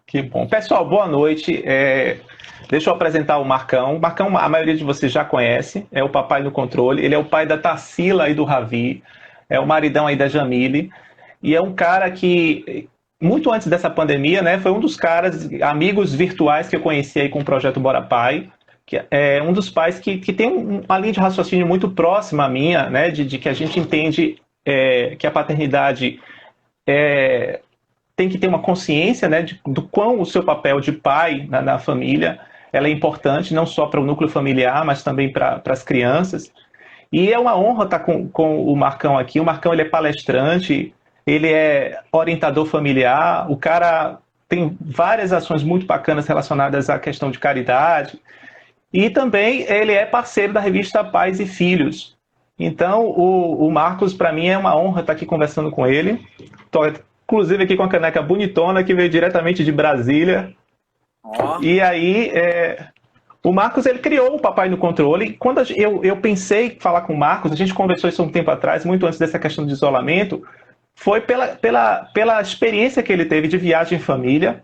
Que bom. Pessoal, boa noite. Deixa eu apresentar o Marcão. O Marcão, a maioria de vocês já conhece, é o papai no controle. Ele é o pai da Tarsila e do Ravi, é o maridão aí da Jamile. E é um cara que, muito antes dessa pandemia, né, foi um dos caras, amigos virtuais que eu conheci aí com o projeto Bora Pai, que é um dos pais que tem uma linha de raciocínio muito próxima à minha, né, de que a gente entende que a paternidade tem que ter uma consciência, né, do quão o seu papel de pai na família ela é importante, não só para o núcleo familiar, mas também para as crianças. E é uma honra estar com o Marcão aqui. O Marcão ele é palestrante, ele é orientador familiar, o cara tem várias ações muito bacanas relacionadas à questão de caridade. E também ele é parceiro da revista Pais e Filhos. Então, o Marcos, para mim, é uma honra estar aqui conversando com ele. Estou, inclusive, aqui com a caneca bonitona que veio diretamente de Brasília. Ó, E aí, o Marcos ele criou o Papai no Controle. E quando eu pensei em falar com o Marcos, a gente conversou isso um tempo atrás, muito antes dessa questão de isolamento, foi pela experiência que ele teve de viagem em família,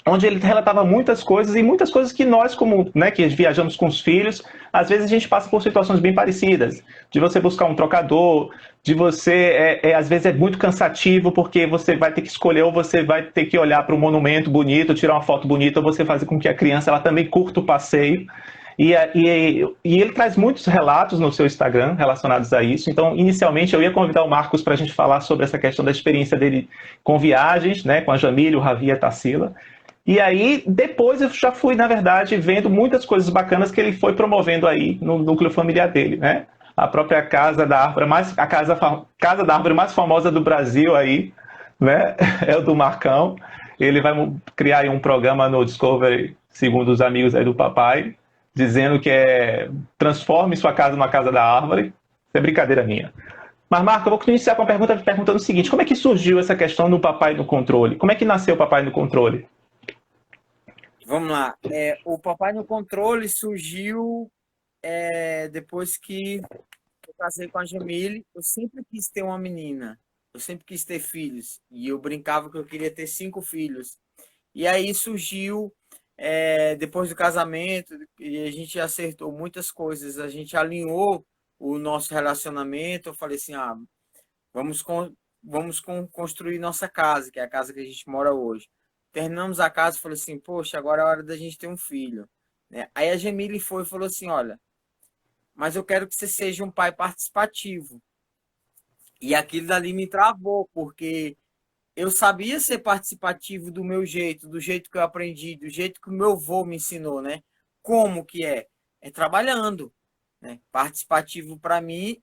onde ele relatava muitas coisas e muitas coisas que nós, como né, que viajamos com os filhos, às vezes a gente passa por situações bem parecidas, de você buscar um trocador, de você, às vezes é muito cansativo porque você vai ter que escolher ou você vai ter que olhar para um monumento bonito, tirar uma foto bonita, ou você fazer com que a criança ela também curta o passeio. E ele traz muitos relatos no seu Instagram relacionados a isso. Então, inicialmente, eu ia convidar o Marcos para a gente falar sobre essa questão da experiência dele com viagens, né, com a Jamília, o Ravi e a Tarsila. E aí, depois eu já fui, na verdade, vendo muitas coisas bacanas que ele foi promovendo aí no núcleo familiar dele, né? A própria Casa da Árvore, casa da Árvore mais famosa do Brasil aí, né? É o do Marcão. Ele vai criar aí um programa no Discovery, segundo os amigos aí do papai, dizendo que transforme sua casa numa casa da árvore. Isso é brincadeira minha. Mas, Marco, eu vou iniciar com a pergunta perguntando o seguinte: como é que surgiu essa questão do papai no controle? Como é que nasceu o papai no controle? vamos lá. O Papai no Controle surgiu depois que eu casei com a Jamile. Eu sempre quis ter uma menina. Eu sempre quis ter filhos. E eu brincava que eu queria ter 5 filhos. E aí surgiu, depois do casamento, e a gente acertou muitas coisas. A gente alinhou o nosso relacionamento. Eu falei assim, vamos, construir nossa casa, que é a casa que a gente mora hoje. Terminamos a casa e falei assim, poxa, agora é hora da gente ter um filho. Né? Aí a Gemile foi e falou assim, olha, mas eu quero que você seja um pai participativo. E aquilo dali me travou, porque eu sabia ser participativo do meu jeito, do jeito que eu aprendi, do jeito que o meu avô me ensinou, né? Como que é? É trabalhando, né? Participativo para mim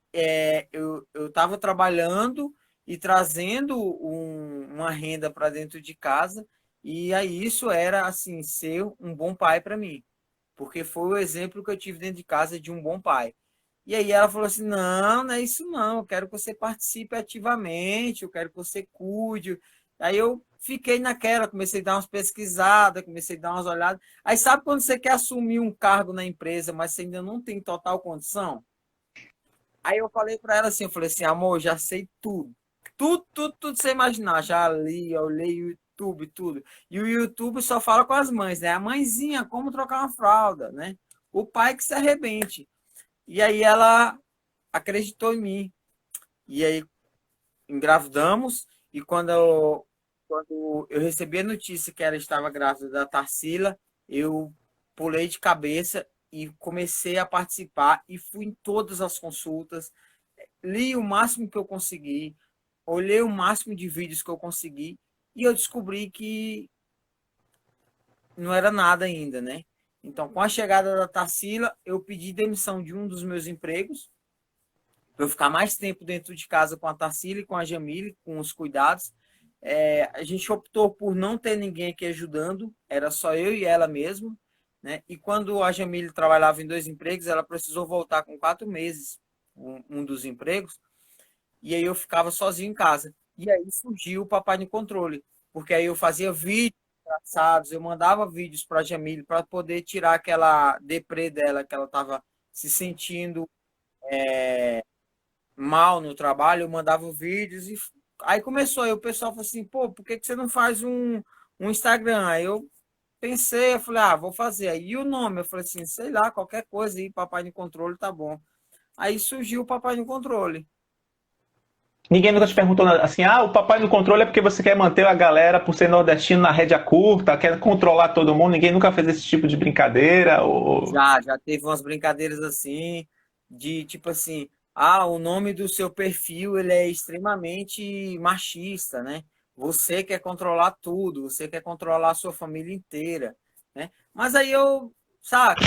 eu estava trabalhando e trazendo uma renda para dentro de casa e aí isso era assim ser um bom pai para mim, porque foi o exemplo que eu tive dentro de casa de um bom pai. E aí ela falou assim: não, não é isso não, eu quero que você participe ativamente, eu quero que você cuide. Aí eu fiquei naquela, comecei a dar umas pesquisadas, comecei a dar umas olhadas. Aí sabe quando você quer assumir um cargo na empresa, mas você ainda não tem total condição? Aí eu falei para ela assim, eu falei assim, amor, já sei tudo. Tudo você imaginar. Já li, eu olhei o YouTube, tudo. E o YouTube só fala com as mães, né? A mãezinha, como trocar uma fralda, né? O pai que se arrebente. E aí ela acreditou em mim. E aí engravidamos. E quando eu recebi a notícia que ela estava grávida da Tarsila, eu pulei de cabeça e comecei a participar e fui em todas as consultas, li o máximo que eu consegui, olhei o máximo de vídeos que eu consegui e eu descobri que não era nada ainda, né? Então, com a chegada da Tarsila, eu pedi demissão de um dos meus empregos para eu ficar mais tempo dentro de casa com a Tarsila e com a Jamile, com os cuidados. A gente optou por não ter ninguém aqui ajudando, era só eu e ela mesmo, né? E quando a Jamile trabalhava em 2 empregos, ela precisou voltar com 4 meses, um dos empregos, e aí eu ficava sozinho em casa. E aí surgiu o Papai no Controle, porque aí eu fazia vídeos engraçados, eu mandava vídeos para a Jamile para poder tirar aquela deprê dela, que ela estava se sentindo mal no trabalho, eu mandava vídeos e aí começou, aí o pessoal falou assim, pô, por que você não faz um Instagram. Aí eu pensei, eu falei, vou fazer. Aí e o nome? Eu falei assim, sei lá, qualquer coisa aí, Papai no Controle tá bom. Aí surgiu o Papai no Controle. Ninguém nunca te perguntou assim, o papai no controle é porque você quer manter a galera, por ser nordestino, na rédea curta, quer controlar todo mundo, ninguém nunca fez esse tipo de brincadeira, ou... Já teve umas brincadeiras assim, de tipo assim, o nome do seu perfil ele é extremamente machista, né? Você quer controlar tudo, você quer controlar a sua família inteira, né? Mas aí eu, saca,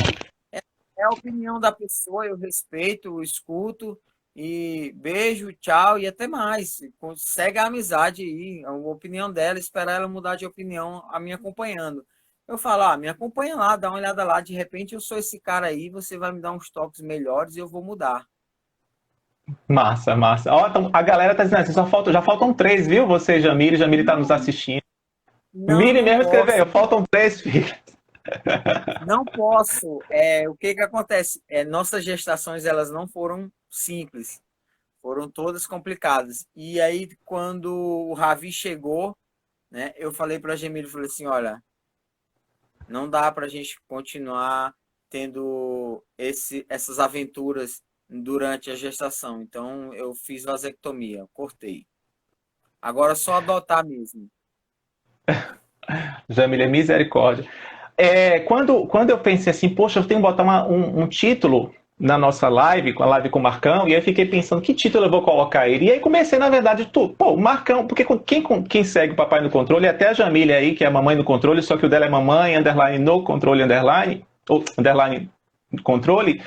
é a opinião da pessoa, eu respeito, eu escuto, e beijo, tchau e até mais. Segue a amizade aí, a opinião dela, esperar ela mudar de opinião, a me acompanhando. Eu falo, me acompanha lá, dá uma olhada lá, de repente eu sou esse cara aí, você vai me dar uns toques melhores e eu vou mudar. Massa, massa. Ó, então, a galera tá dizendo assim, já faltam três, viu? Você, Jamile tá nos Não, assistindo. não, Mili não mesmo escreveu, posso. faltam três filhos. Não posso. O que que acontece? Nossas gestações, elas não foram simples. Foram todas complicadas. E aí, quando o Ravi chegou, né, eu falei para a Gemília, falei assim, olha, não dá para a gente continuar tendo essas aventuras durante a gestação. Então, eu fiz vasectomia, cortei. Agora é só adotar mesmo. Jamile, misericórdia. Quando eu pensei assim, poxa, eu tenho que botar um título na nossa live, com a live com o Marcão, e aí fiquei pensando, que título eu vou colocar ele? E aí comecei, na verdade, o Marcão, porque quem segue o Papai no Controle, até a Jamile aí, que é a mamãe no controle, só que o dela é mamãe, underline no controle, underline, ou underline controle,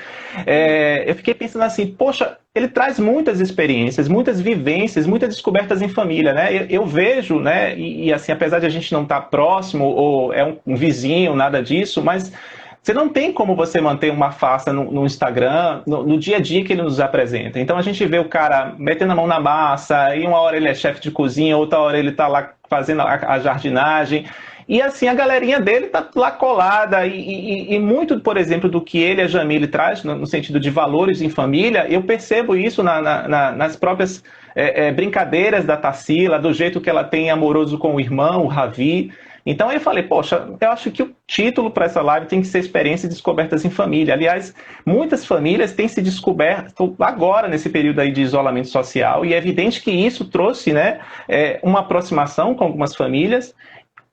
eu fiquei pensando assim, poxa, ele traz muitas experiências, muitas vivências, muitas descobertas em família, né? Eu vejo, né? E assim, apesar de a gente não estar próximo ou é um vizinho, nada disso, mas você não tem como você manter uma farsa no Instagram, no dia a dia que ele nos apresenta. Então a gente vê o cara metendo a mão na massa, e uma hora ele é chefe de cozinha, outra hora ele está lá fazendo a jardinagem. E assim, a galerinha dele tá lá colada, e muito, por exemplo, do que ele e a Jamile traz, no sentido de valores em família, eu percebo isso nas próprias brincadeiras da Tarsila, do jeito que ela tem amoroso com o irmão, o Ravi. Então eu falei, poxa, eu acho que o título para essa live tem que ser Experiências Descobertas em Família. Aliás, muitas famílias têm se descoberto agora, nesse período aí de isolamento social, e é evidente que isso trouxe, né, uma aproximação com algumas famílias.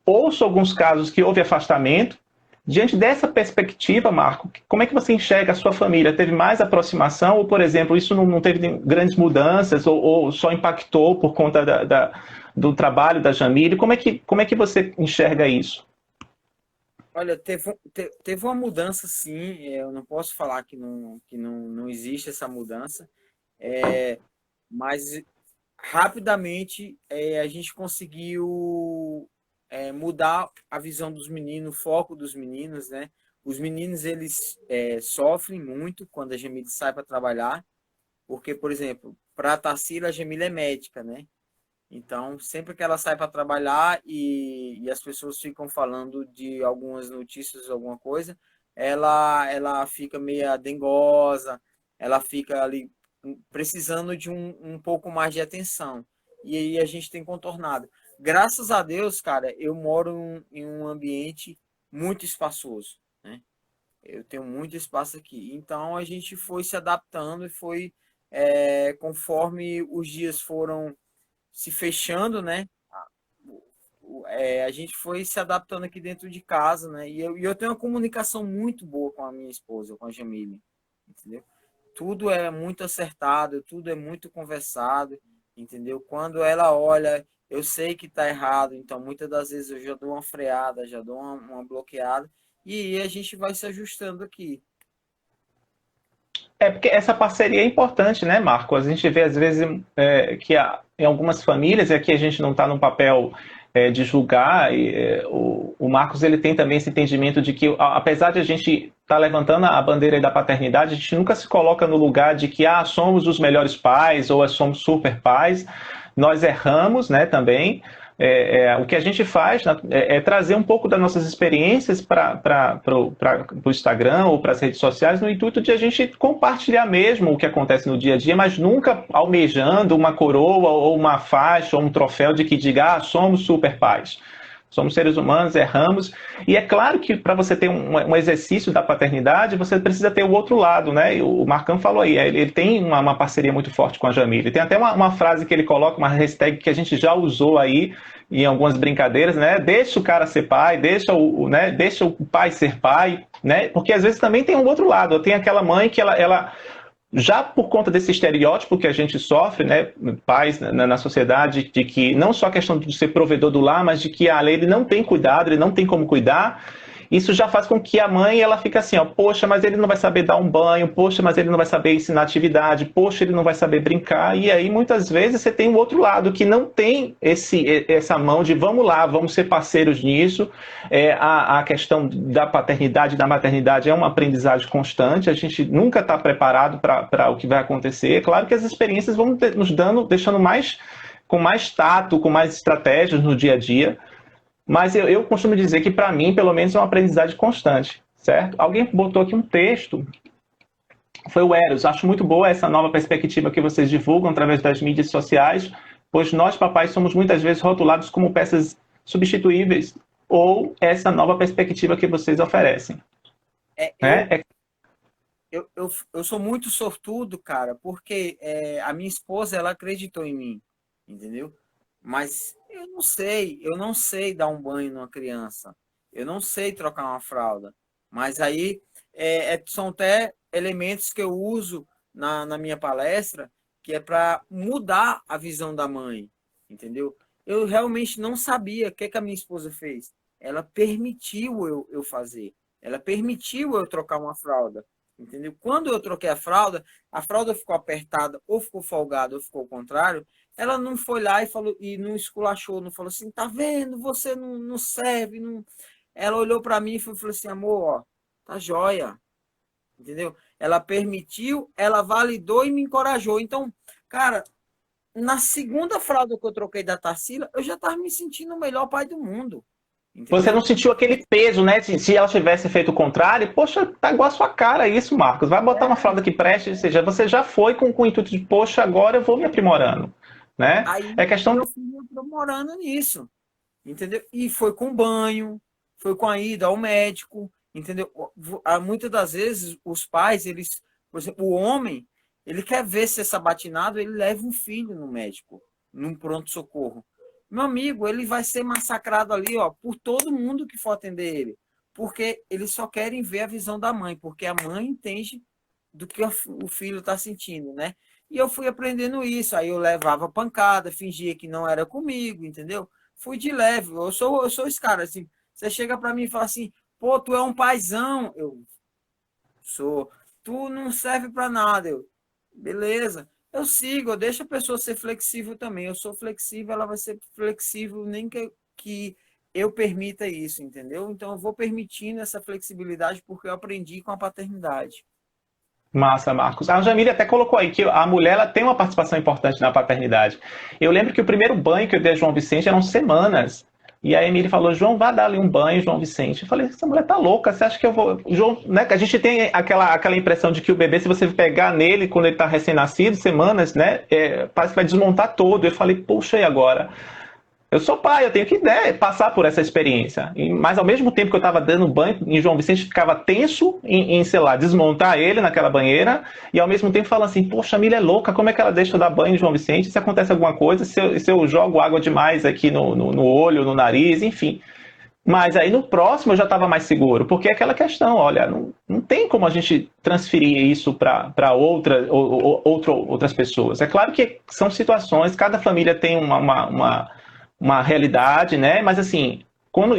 Ouço alguns casos que houve afastamento. Diante dessa perspectiva, Marco, como é que você enxerga a sua família? Teve mais aproximação ou, por exemplo, isso não teve grandes mudanças ou só impactou por conta do trabalho da Jamile? Como é que você enxerga isso? Olha, teve uma mudança, sim. Eu não posso falar que não existe essa mudança, mas rapidamente a gente conseguiu mudar a visão dos meninos, o foco dos meninos, né? Os meninos, eles sofrem muito quando a Gemília sai para trabalhar, porque, por exemplo, para a Tarsila, a Gemília é médica, né? Então, sempre que ela sai para trabalhar e as pessoas ficam falando de algumas notícias, alguma coisa, ela fica meio dengosa, ela fica ali precisando de um pouco mais de atenção. E aí a gente tem contornado. Graças a Deus, cara, eu moro em um ambiente muito espaçoso, né? Eu tenho muito espaço aqui. Então a gente foi se adaptando e foi conforme os dias foram se fechando, né? A gente foi se adaptando aqui dentro de casa, né? E eu tenho uma comunicação muito boa com a minha esposa, com a Jamília, entendeu? Tudo é muito acertado, tudo é muito conversado, entendeu? Quando ela olha, eu sei que está errado, então muitas das vezes eu já dou uma freada, já dou uma bloqueada, e aí a gente vai se ajustando aqui. Porque essa parceria é importante, né, Marco? A gente vê, às vezes, que em algumas famílias, e aqui a gente não está no papel de julgar, o Marcos ele tem também esse entendimento de que, apesar de a gente estar levantando a bandeira da paternidade, a gente nunca se coloca no lugar de que somos os melhores pais ou somos super pais. Nós erramos, né, também. O que a gente faz é trazer um pouco das nossas experiências para o Instagram ou para as redes sociais, no intuito de a gente compartilhar mesmo o que acontece no dia a dia, mas nunca almejando uma coroa ou uma faixa ou um troféu de que diga, somos super pais. Somos seres humanos, erramos. E é claro que para você ter um exercício da paternidade, você precisa ter o outro lado, né? E o Marcão falou aí, ele tem uma parceria muito forte com a Jamile. Tem até uma frase que ele coloca, uma hashtag que a gente já usou aí em algumas brincadeiras, né? Deixa o cara ser pai, deixa o pai ser pai, né? Porque às vezes também tem um outro lado. Tem aquela mãe que ela já por conta desse estereótipo que a gente sofre, né, pais na sociedade, de que não só a questão de ser provedor do lar, mas de que ele não tem cuidado, ele não tem como cuidar, isso já faz com que a mãe ela fica assim, ó, poxa, mas ele não vai saber dar um banho, poxa, mas ele não vai saber ensinar atividade, poxa, ele não vai saber brincar, e aí muitas vezes você tem o outro lado, que não tem essa mão de vamos lá, vamos ser parceiros nisso, a questão da paternidade e da maternidade é uma aprendizagem constante, a gente nunca está preparado para o que vai acontecer, é claro que as experiências vão nos deixando com mais tato, com mais estratégias no dia a dia, mas eu costumo dizer que, para mim, pelo menos, é uma aprendizagem constante, certo? Alguém botou aqui um texto, foi o Eros. Acho muito boa essa nova perspectiva que vocês divulgam através das mídias sociais, pois nós, papais, somos muitas vezes rotulados como peças substituíveis, ou essa nova perspectiva que vocês oferecem. Eu sou muito sortudo, cara, porque a minha esposa, ela acreditou em mim, entendeu? Mas eu não sei dar um banho numa criança, eu não sei trocar uma fralda, mas aí são até elementos que eu uso na minha palestra, que é para mudar a visão da mãe, entendeu? Eu realmente não sabia o que a minha esposa fez. Ela permitiu eu fazer, ela permitiu eu trocar uma fralda, entendeu? Quando eu troquei a fralda ficou apertada, ou ficou folgada, ou ficou ao contrário, ela não foi lá e falou, e não esculachou, não falou assim, tá vendo, você não serve, não... Ela olhou para mim e falou assim, amor, ó, tá joia, entendeu? Ela permitiu, ela validou e me encorajou. Então, cara, na segunda fralda que eu troquei da Tarsila, eu já tava me sentindo o melhor pai do mundo, Você não entendeu? sentiu aquele peso, né? Se ela tivesse feito o contrário, poxa, tá igual a sua cara isso, Marcos. Vai botar uma fralda que preste, ou seja, você já foi com o intuito de, poxa, agora eu vou me aprimorando, né? Aí É questão eu fui me aprimorando nisso, entendeu? E foi com banho, foi com a ida ao médico, entendeu? Muitas das vezes os pais, eles, por exemplo, o homem, ele quer ver se é sabatinado, ele leva um filho no médico, num pronto-socorro. Meu amigo, ele vai ser massacrado ali, ó, por todo mundo que for atender ele, porque eles só querem ver a visão da mãe, porque a mãe entende do que o filho está sentindo, né? E eu fui aprendendo isso, aí eu levava pancada, fingia que não era comigo, entendeu? Fui de leve. Eu sou esse cara, assim. Você chega para mim e fala assim, pô, tu é um paizão. Eu sou. Tu não serve para nada. Beleza. Eu sigo, eu deixo a pessoa ser flexível também. Eu sou flexível, ela vai ser flexível, nem que eu permita isso, entendeu? Então eu vou permitindo essa flexibilidade porque eu aprendi com a paternidade. massa, Marcos. A Jamília até colocou aí que a mulher ela tem uma participação importante na paternidade. Eu lembro que o primeiro banho que eu dei a João Vicente eram semanas. E a Emília falou, João, vá dar ali um banho, João Vicente. Eu falei, essa mulher tá louca, você acha que eu vou... João, né? A gente tem aquela impressão de que o bebê, se você pegar nele quando ele tá recém-nascido, semanas, né? Parece que vai desmontar todo. Eu falei, puxa, e agora? Eu sou pai, eu tenho que passar por essa experiência. Mas ao mesmo tempo que eu estava dando banho em João Vicente, ficava tenso sei lá, desmontar ele naquela banheira, e ao mesmo tempo falando assim, poxa, a Milha é louca, como é que ela deixa eu dar banho em João Vicente? Se acontece alguma coisa, se eu jogo água demais aqui no olho, no nariz, enfim. Mas aí no próximo eu já estava mais seguro, porque é aquela questão, olha, não tem como a gente transferir isso para outras pessoas. É claro que são situações, cada família tem uma realidade, né? Mas assim,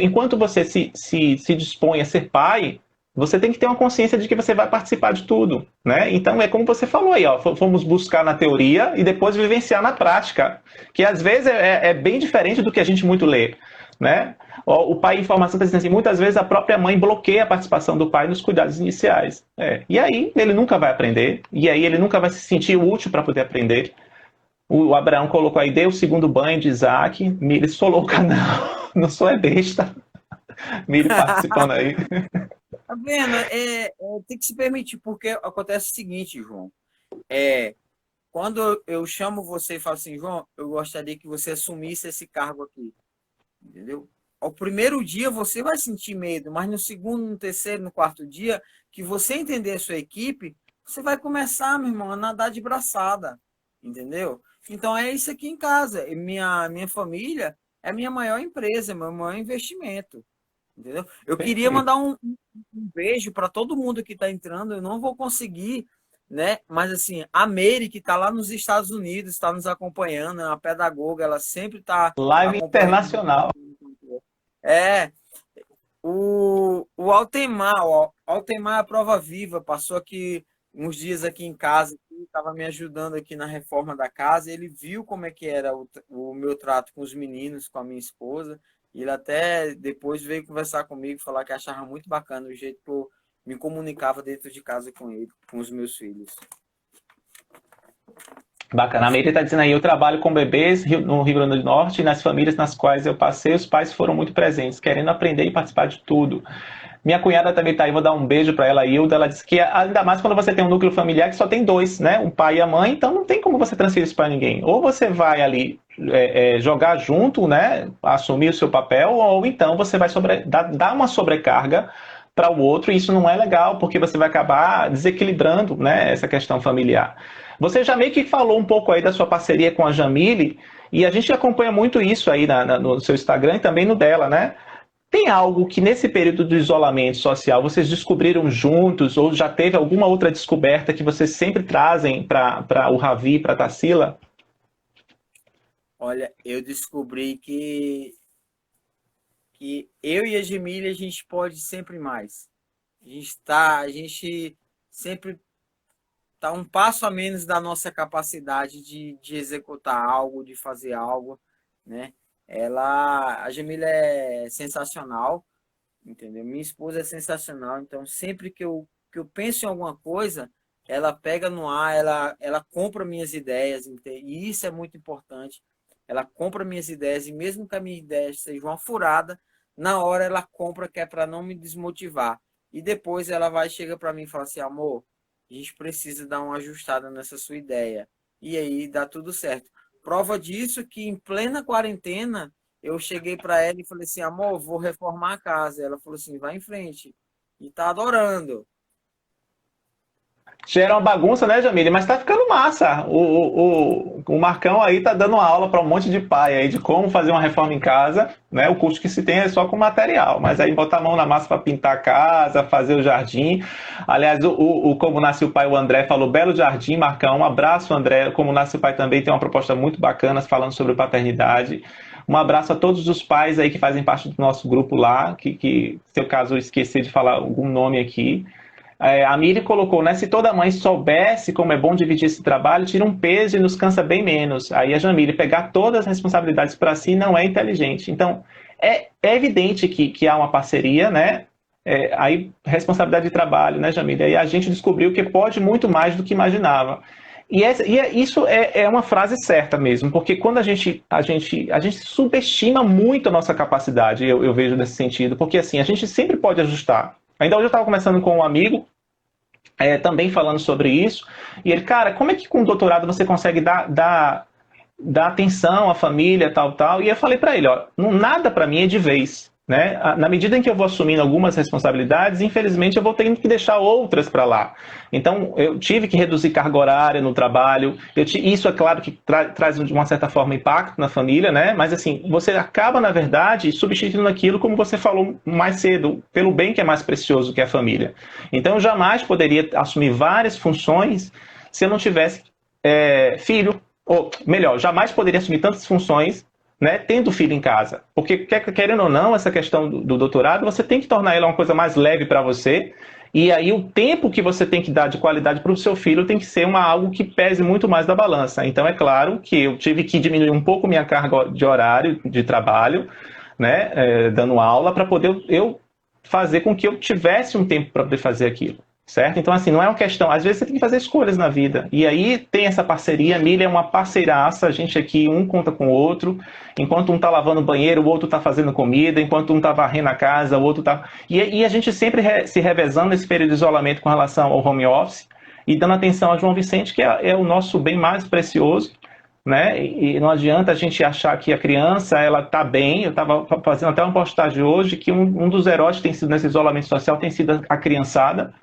enquanto você se dispõe a ser pai, você tem que ter uma consciência de que você vai participar de tudo, né? Então é como você falou aí, ó, fomos buscar na teoria e depois vivenciar na prática, que às vezes é bem diferente do que a gente muito lê, né? O pai em informação está dizendo assim, muitas vezes a própria mãe bloqueia a participação do pai nos cuidados iniciais. E aí ele nunca vai aprender, e aí ele nunca vai se sentir útil para poder aprender. O Abraão colocou aí, dei o segundo banho de Isaac. Miri, sou louca, não. Não sou besta. Miri participando aí. Tá vendo? Tem que se permitir, porque acontece o seguinte, João. Quando eu chamo você e falo assim, João, eu gostaria que você assumisse esse cargo aqui, entendeu? ao primeiro dia você vai sentir medo, mas no segundo, no terceiro, no quarto dia, que você entender a sua equipe, você vai começar, meu irmão, a nadar de braçada, entendeu? Então é isso aqui em casa. Minha família é a minha maior empresa, meu maior investimento, entendeu? Eu queria Perfeito. mandar um beijo para todo mundo que está entrando, eu não vou conseguir, né? Mas assim, a Meire, que está lá nos Estados Unidos, está nos acompanhando, é uma pedagoga, ela sempre está Live acompanhando. internacional. É, o Altemar, Altemar é a prova viva, passou aqui uns dias aqui em casa, estava me ajudando aqui na reforma da casa, ele viu como é que era o meu trato com os meninos, com a minha esposa, e ele até depois veio conversar comigo, falar que achava muito bacana o jeito que eu me comunicava dentro de casa com ele, com os meus filhos. Bacana. A Meire está dizendo aí, eu trabalho com bebês no Rio Grande do Norte e nas famílias nas quais eu passei, os pais foram muito presentes, querendo aprender e participar de tudo. Minha cunhada também está aí, vou dar um beijo para ela, Hilda. Ela disse que ainda mais quando você tem um núcleo familiar que só tem dois, né? Um pai e a mãe, então não tem como você transferir isso para ninguém. Ou você vai ali jogar junto, né? Assumir o seu papel, ou então você vai dar uma sobrecarga para o outro, e isso não é legal, porque você vai acabar desequilibrando, né, essa questão familiar. Você já meio que falou um pouco aí da sua parceria com a Jamile, e a gente acompanha muito isso aí no seu Instagram e também no dela, né? Tem algo que nesse período de isolamento social vocês descobriram juntos, ou já teve alguma outra descoberta que vocês sempre trazem para o Ravi, para a Tarsila? Olha, eu descobri que eu e a Gemília a gente pode sempre mais. A gente sempre está um passo a menos da nossa capacidade de executar algo, de fazer algo, né? A Gemília é sensacional, entendeu? Minha esposa é sensacional, então sempre que eu penso em alguma coisa, ela pega no ar, ela compra minhas ideias, entende? E isso é muito importante. Ela compra minhas ideias e mesmo que a minha ideia seja uma furada, na hora ela compra que é para não me desmotivar. E depois ela vai chega para mim e fala assim, amor, a gente precisa dar uma ajustada nessa sua ideia. E aí dá tudo certo. Prova disso que em plena quarentena eu cheguei para ela e falei assim, amor, vou reformar a casa. Ela falou assim, vai em frente. E tá adorando. Gera uma bagunça, né, Jamile? Mas tá ficando massa. O Marcão aí tá dando uma aula para um monte de pai aí de como fazer uma reforma em casa, né? O custo que se tem é só com material, mas aí botar a mão na massa para pintar a casa, fazer o jardim. Aliás, Como Nasce o Pai, o André falou, belo jardim, Marcão. Um abraço, André. Como Nasce o Pai também tem uma proposta muito bacana falando sobre paternidade. Um abraço a todos os pais aí que fazem parte do nosso grupo lá, que se eu caso eu esquecer de falar algum nome aqui. A Miri colocou, né? Se toda mãe soubesse como é bom dividir esse trabalho, tira um peso e nos cansa bem menos. Aí a Jamile, pegar todas as responsabilidades para si não é inteligente. Então, é evidente que há uma parceria, né? Aí, responsabilidade de trabalho, né, Jamile? Aí a gente descobriu que pode muito mais do que imaginava. Isso é uma frase certa mesmo, porque quando a gente subestima muito a nossa capacidade, eu vejo nesse sentido, porque assim, a gente sempre pode ajustar. Ainda hoje eu estava conversando com um amigo, também falando sobre isso, e ele, cara, como é que com o doutorado você consegue dar atenção à família, tal, e eu falei para ele, ó, nada para mim é de vez, né? Na medida em que eu vou assumindo algumas responsabilidades, infelizmente eu vou tendo que deixar outras para lá. Então, eu tive que reduzir carga horária no trabalho. Isso, é claro, que traz, de uma certa forma, impacto na família, né? Mas, assim, você acaba, na verdade, substituindo aquilo, como você falou mais cedo, pelo bem que é mais precioso, que é a família. Então, eu jamais poderia assumir várias funções se eu não tivesse filho. Ou, melhor, jamais poderia assumir tantas funções, né, tendo filho em casa. Porque, querendo ou não, essa questão do doutorado, você tem que tornar ela uma coisa mais leve para você. E aí o tempo que você tem que dar de qualidade para o seu filho tem que ser algo que pese muito mais da balança. Então é claro que eu tive que diminuir um pouco minha carga de horário de trabalho, né, dando aula, para poder eu fazer com que eu tivesse um tempo para poder fazer aquilo. Certo? Então, assim, não é uma questão... Às vezes você tem que fazer escolhas na vida. E aí tem essa parceria. A Milha é uma parceiraça. A gente aqui, um conta com o outro. Enquanto um tá lavando o banheiro, o outro tá fazendo comida. Enquanto um tá varrendo a casa, o outro tá... E a gente sempre se revezando nesse período de isolamento com relação ao home office e dando atenção a João Vicente, que é o nosso bem mais precioso, né? E não adianta a gente achar que a criança ela está bem. Eu estava fazendo até uma postagem hoje que um dos heróis que tem sido nesse isolamento social tem sido a criançada,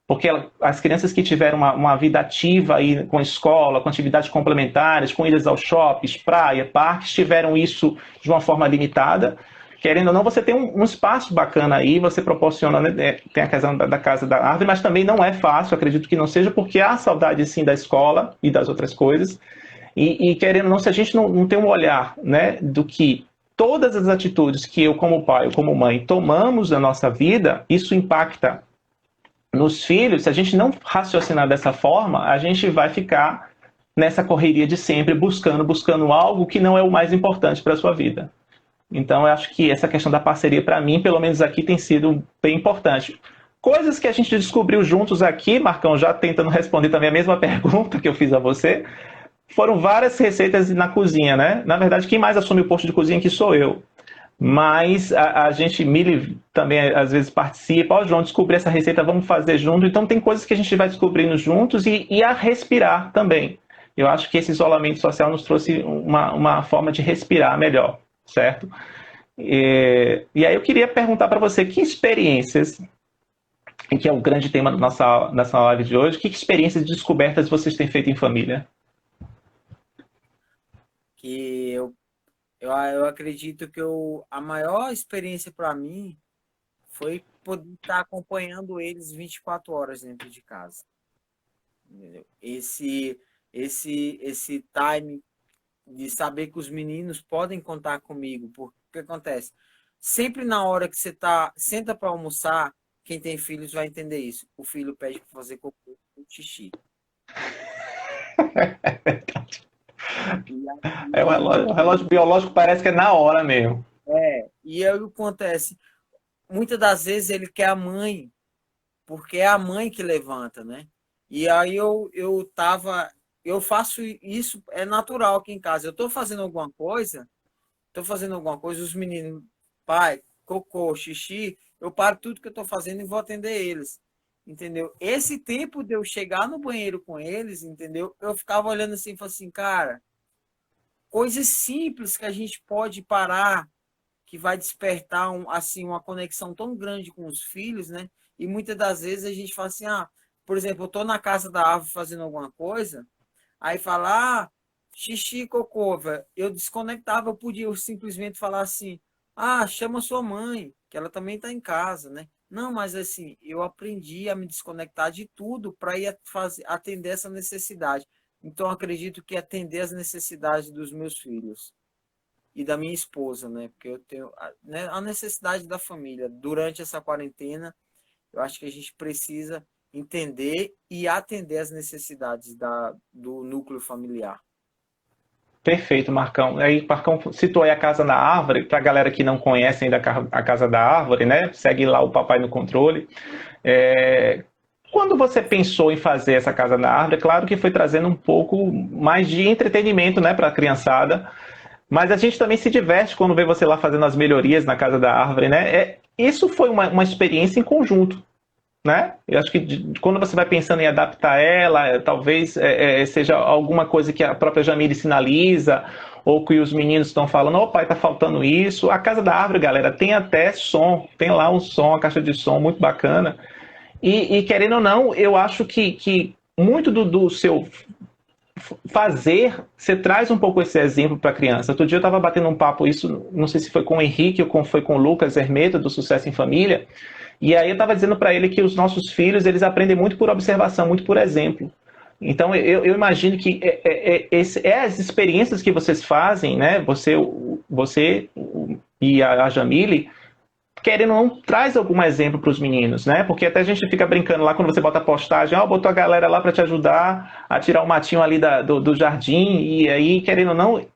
porque as crianças que tiveram uma vida ativa aí com escola, com atividades complementares, com idas aos shoppings, praia, parques, tiveram isso de uma forma limitada. Querendo ou não, você tem um espaço bacana aí, você proporciona, né, tem a questão da Casa da Árvore, mas também não é fácil, acredito que não seja, porque há saudade sim da escola e das outras coisas. E querendo ou não, se a gente não tem um olhar, né, do que todas as atitudes que eu, como pai ou como mãe, tomamos na nossa vida, isso impacta nos filhos. Se a gente não raciocinar dessa forma, a gente vai ficar nessa correria de sempre, buscando algo que não é o mais importante para a sua vida. Então, eu acho que essa questão da parceria, para mim, pelo menos aqui, tem sido bem importante. Coisas que a gente descobriu juntos aqui, Marcão, já tentando responder também a mesma pergunta que eu fiz a você, foram várias receitas na cozinha, né? Na verdade, quem mais assume o posto de cozinha aqui sou eu. Mas a gente, Mili também às vezes participa. Ó, João, descobri essa receita, vamos fazer junto. Então tem coisas que a gente vai descobrindo juntos e a respirar também. Eu acho que esse isolamento social nos trouxe uma forma de respirar melhor, certo? E aí eu queria perguntar para você, que experiências, que é o grande tema da nossa live de hoje, que experiências de descobertas vocês têm feito em família? Que eu acredito que a maior experiência para mim foi poder estar acompanhando eles 24 horas dentro de casa. Entendeu? Esse time de saber que os meninos podem contar comigo, porque o que acontece? Sempre na hora que você senta para almoçar, quem tem filhos vai entender isso. O filho pede para fazer cocô ou xixi. É, o relógio biológico parece que é na hora mesmo. E aí o que acontece? Muitas das vezes ele quer a mãe, porque é a mãe que levanta, né? E aí eu faço isso, é natural aqui em casa. Eu estou fazendo alguma coisa, os meninos, pai, cocô, xixi, eu paro tudo que eu estou fazendo e vou atender eles. Entendeu? Esse tempo de eu chegar no banheiro com eles, entendeu? Eu ficava olhando assim e falei assim, cara, coisas simples que a gente pode parar, que vai despertar assim, uma conexão tão grande com os filhos, né? E muitas das vezes a gente fala assim, por exemplo, eu estou na casa da árvore fazendo alguma coisa, aí fala, xixi, cocô, velho. Eu desconectava, eu podia simplesmente falar assim, chama sua mãe, que ela também está em casa, né? Não, mas assim, eu aprendi a me desconectar de tudo para ir atender essa necessidade. Então, acredito que atender as necessidades dos meus filhos e da minha esposa, né? Porque eu tenho a necessidade da família. Durante essa quarentena, eu acho que a gente precisa entender e atender as necessidades do núcleo familiar. Perfeito, Marcão. Aí, Marcão citou aí a Casa da Árvore, para a galera que não conhece ainda a Casa da Árvore, né? Segue lá o Papai no Controle. Quando você pensou em fazer essa Casa da Árvore, é claro que foi trazendo um pouco mais de entretenimento, né, para a criançada, mas a gente também se diverte quando vê você lá fazendo as melhorias na Casa da Árvore, né? Isso foi uma experiência em conjunto, né? Eu acho que quando você vai pensando em adaptar ela, talvez seja alguma coisa que a própria Jamile sinaliza, ou que os meninos estão falando, ô pai, tá faltando isso. A Casa da Árvore, galera, tem até som, tem lá um som, uma caixa de som muito bacana. E querendo ou não, eu acho que muito do seu fazer, você traz um pouco esse exemplo para a criança. Outro dia eu estava batendo um papo, isso não sei se foi com o Henrique ou foi com o Lucas Hermeto, do Sucesso em Família, e aí eu estava dizendo para ele que os nossos filhos, eles aprendem muito por observação, muito por exemplo. Então eu imagino que as experiências que vocês fazem, né, você e a Jamile, querendo ou não, traz algum exemplo para os meninos, né? Porque até a gente fica brincando lá quando você bota a postagem, botou a galera lá para te ajudar a tirar o matinho ali do jardim, e aí, querendo ou não,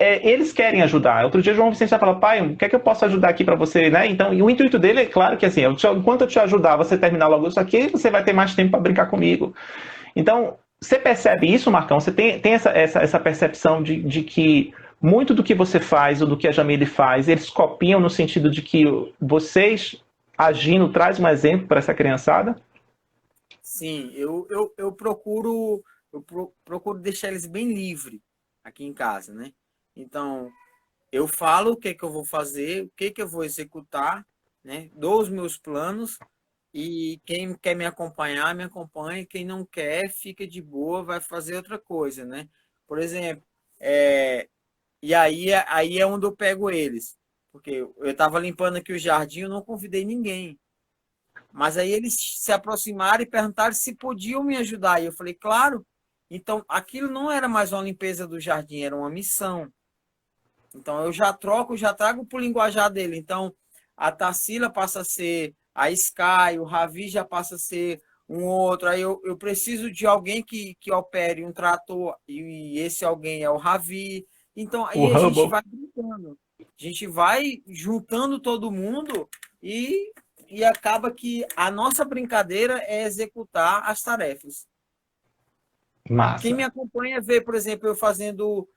eles querem ajudar. Outro dia o João Vicente já falou, pai, o que é que eu posso ajudar aqui para você, né? Então, e o intuito dele é claro que assim, enquanto eu te ajudar, você terminar logo isso aqui, você vai ter mais tempo para brincar comigo. Então, você percebe isso, Marcão? Você tem essa percepção de que muito do que você faz ou do que a Jamile faz, eles copiam no sentido de que vocês agindo traz um exemplo para essa criançada? Sim, eu procuro deixar eles bem livres, aqui em casa, né? Então, eu falo o que que eu vou fazer, o que que eu vou executar, né? Dou os meus planos e quem quer me acompanha, quem não quer, fica de boa, vai fazer outra coisa, né? Por exemplo, e aí é onde eu pego eles, porque eu estava limpando aqui o jardim, eu não convidei ninguém. Mas aí eles se aproximaram e perguntaram se podiam me ajudar. E eu falei, claro. Então, aquilo não era mais uma limpeza do jardim, era uma missão. Então, eu já troco, já trago para o linguajar dele. Então, a Tarsila passa a ser a Sky, o Ravi já passa a ser um outro. Aí eu preciso de alguém que opere um trator, e esse alguém é o Ravi. Então, O aí a gente Hubble. vai brincando. A gente vai juntando todo mundo e acaba que a nossa brincadeira é executar as tarefas. Quem me Massa. acompanha vê, por exemplo, eu fazendo.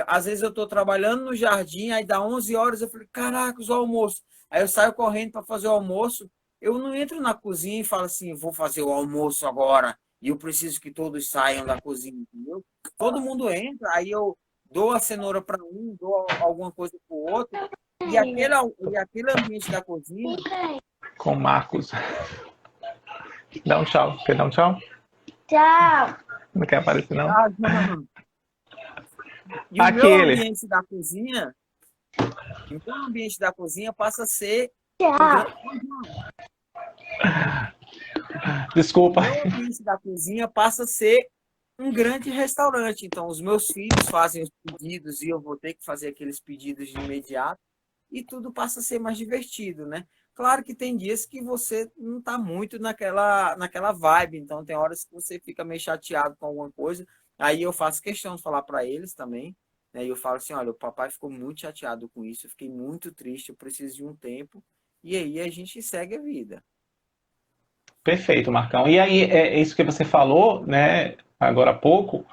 Às vezes eu estou trabalhando no jardim, aí dá 11 horas, eu falei, caracas, o almoço. Aí eu saio correndo para fazer o almoço. Eu não entro na cozinha e falo assim, vou fazer o almoço agora, e eu preciso que todos saiam da cozinha, entendeu? Todo mundo entra, aí eu dou a cenoura para um, dou alguma coisa para o outro, e aquele ambiente da cozinha. Com Marcos. Dá um tchau. Quer dar um tchau? Tchau. Não quer aparecer, não? Ah, E o meu Aquele. ambiente da cozinha, e o meu ambiente da cozinha passa a ser um Tchau. grande. O Desculpa. meu ambiente da cozinha passa a ser um grande restaurante. Então, os meus filhos fazem os pedidos e eu vou ter que fazer aqueles pedidos de imediato e tudo passa a ser mais divertido, né? Claro que tem dias que você não está muito naquela vibe, então tem horas que você fica meio chateado com alguma coisa. Aí eu faço questão de falar para eles também, né? E eu falo assim, olha, o papai ficou muito chateado com isso, eu fiquei muito triste, eu preciso de um tempo. E aí a gente segue a vida. Perfeito, Marcão. E aí, é isso que você falou, né, agora há pouco.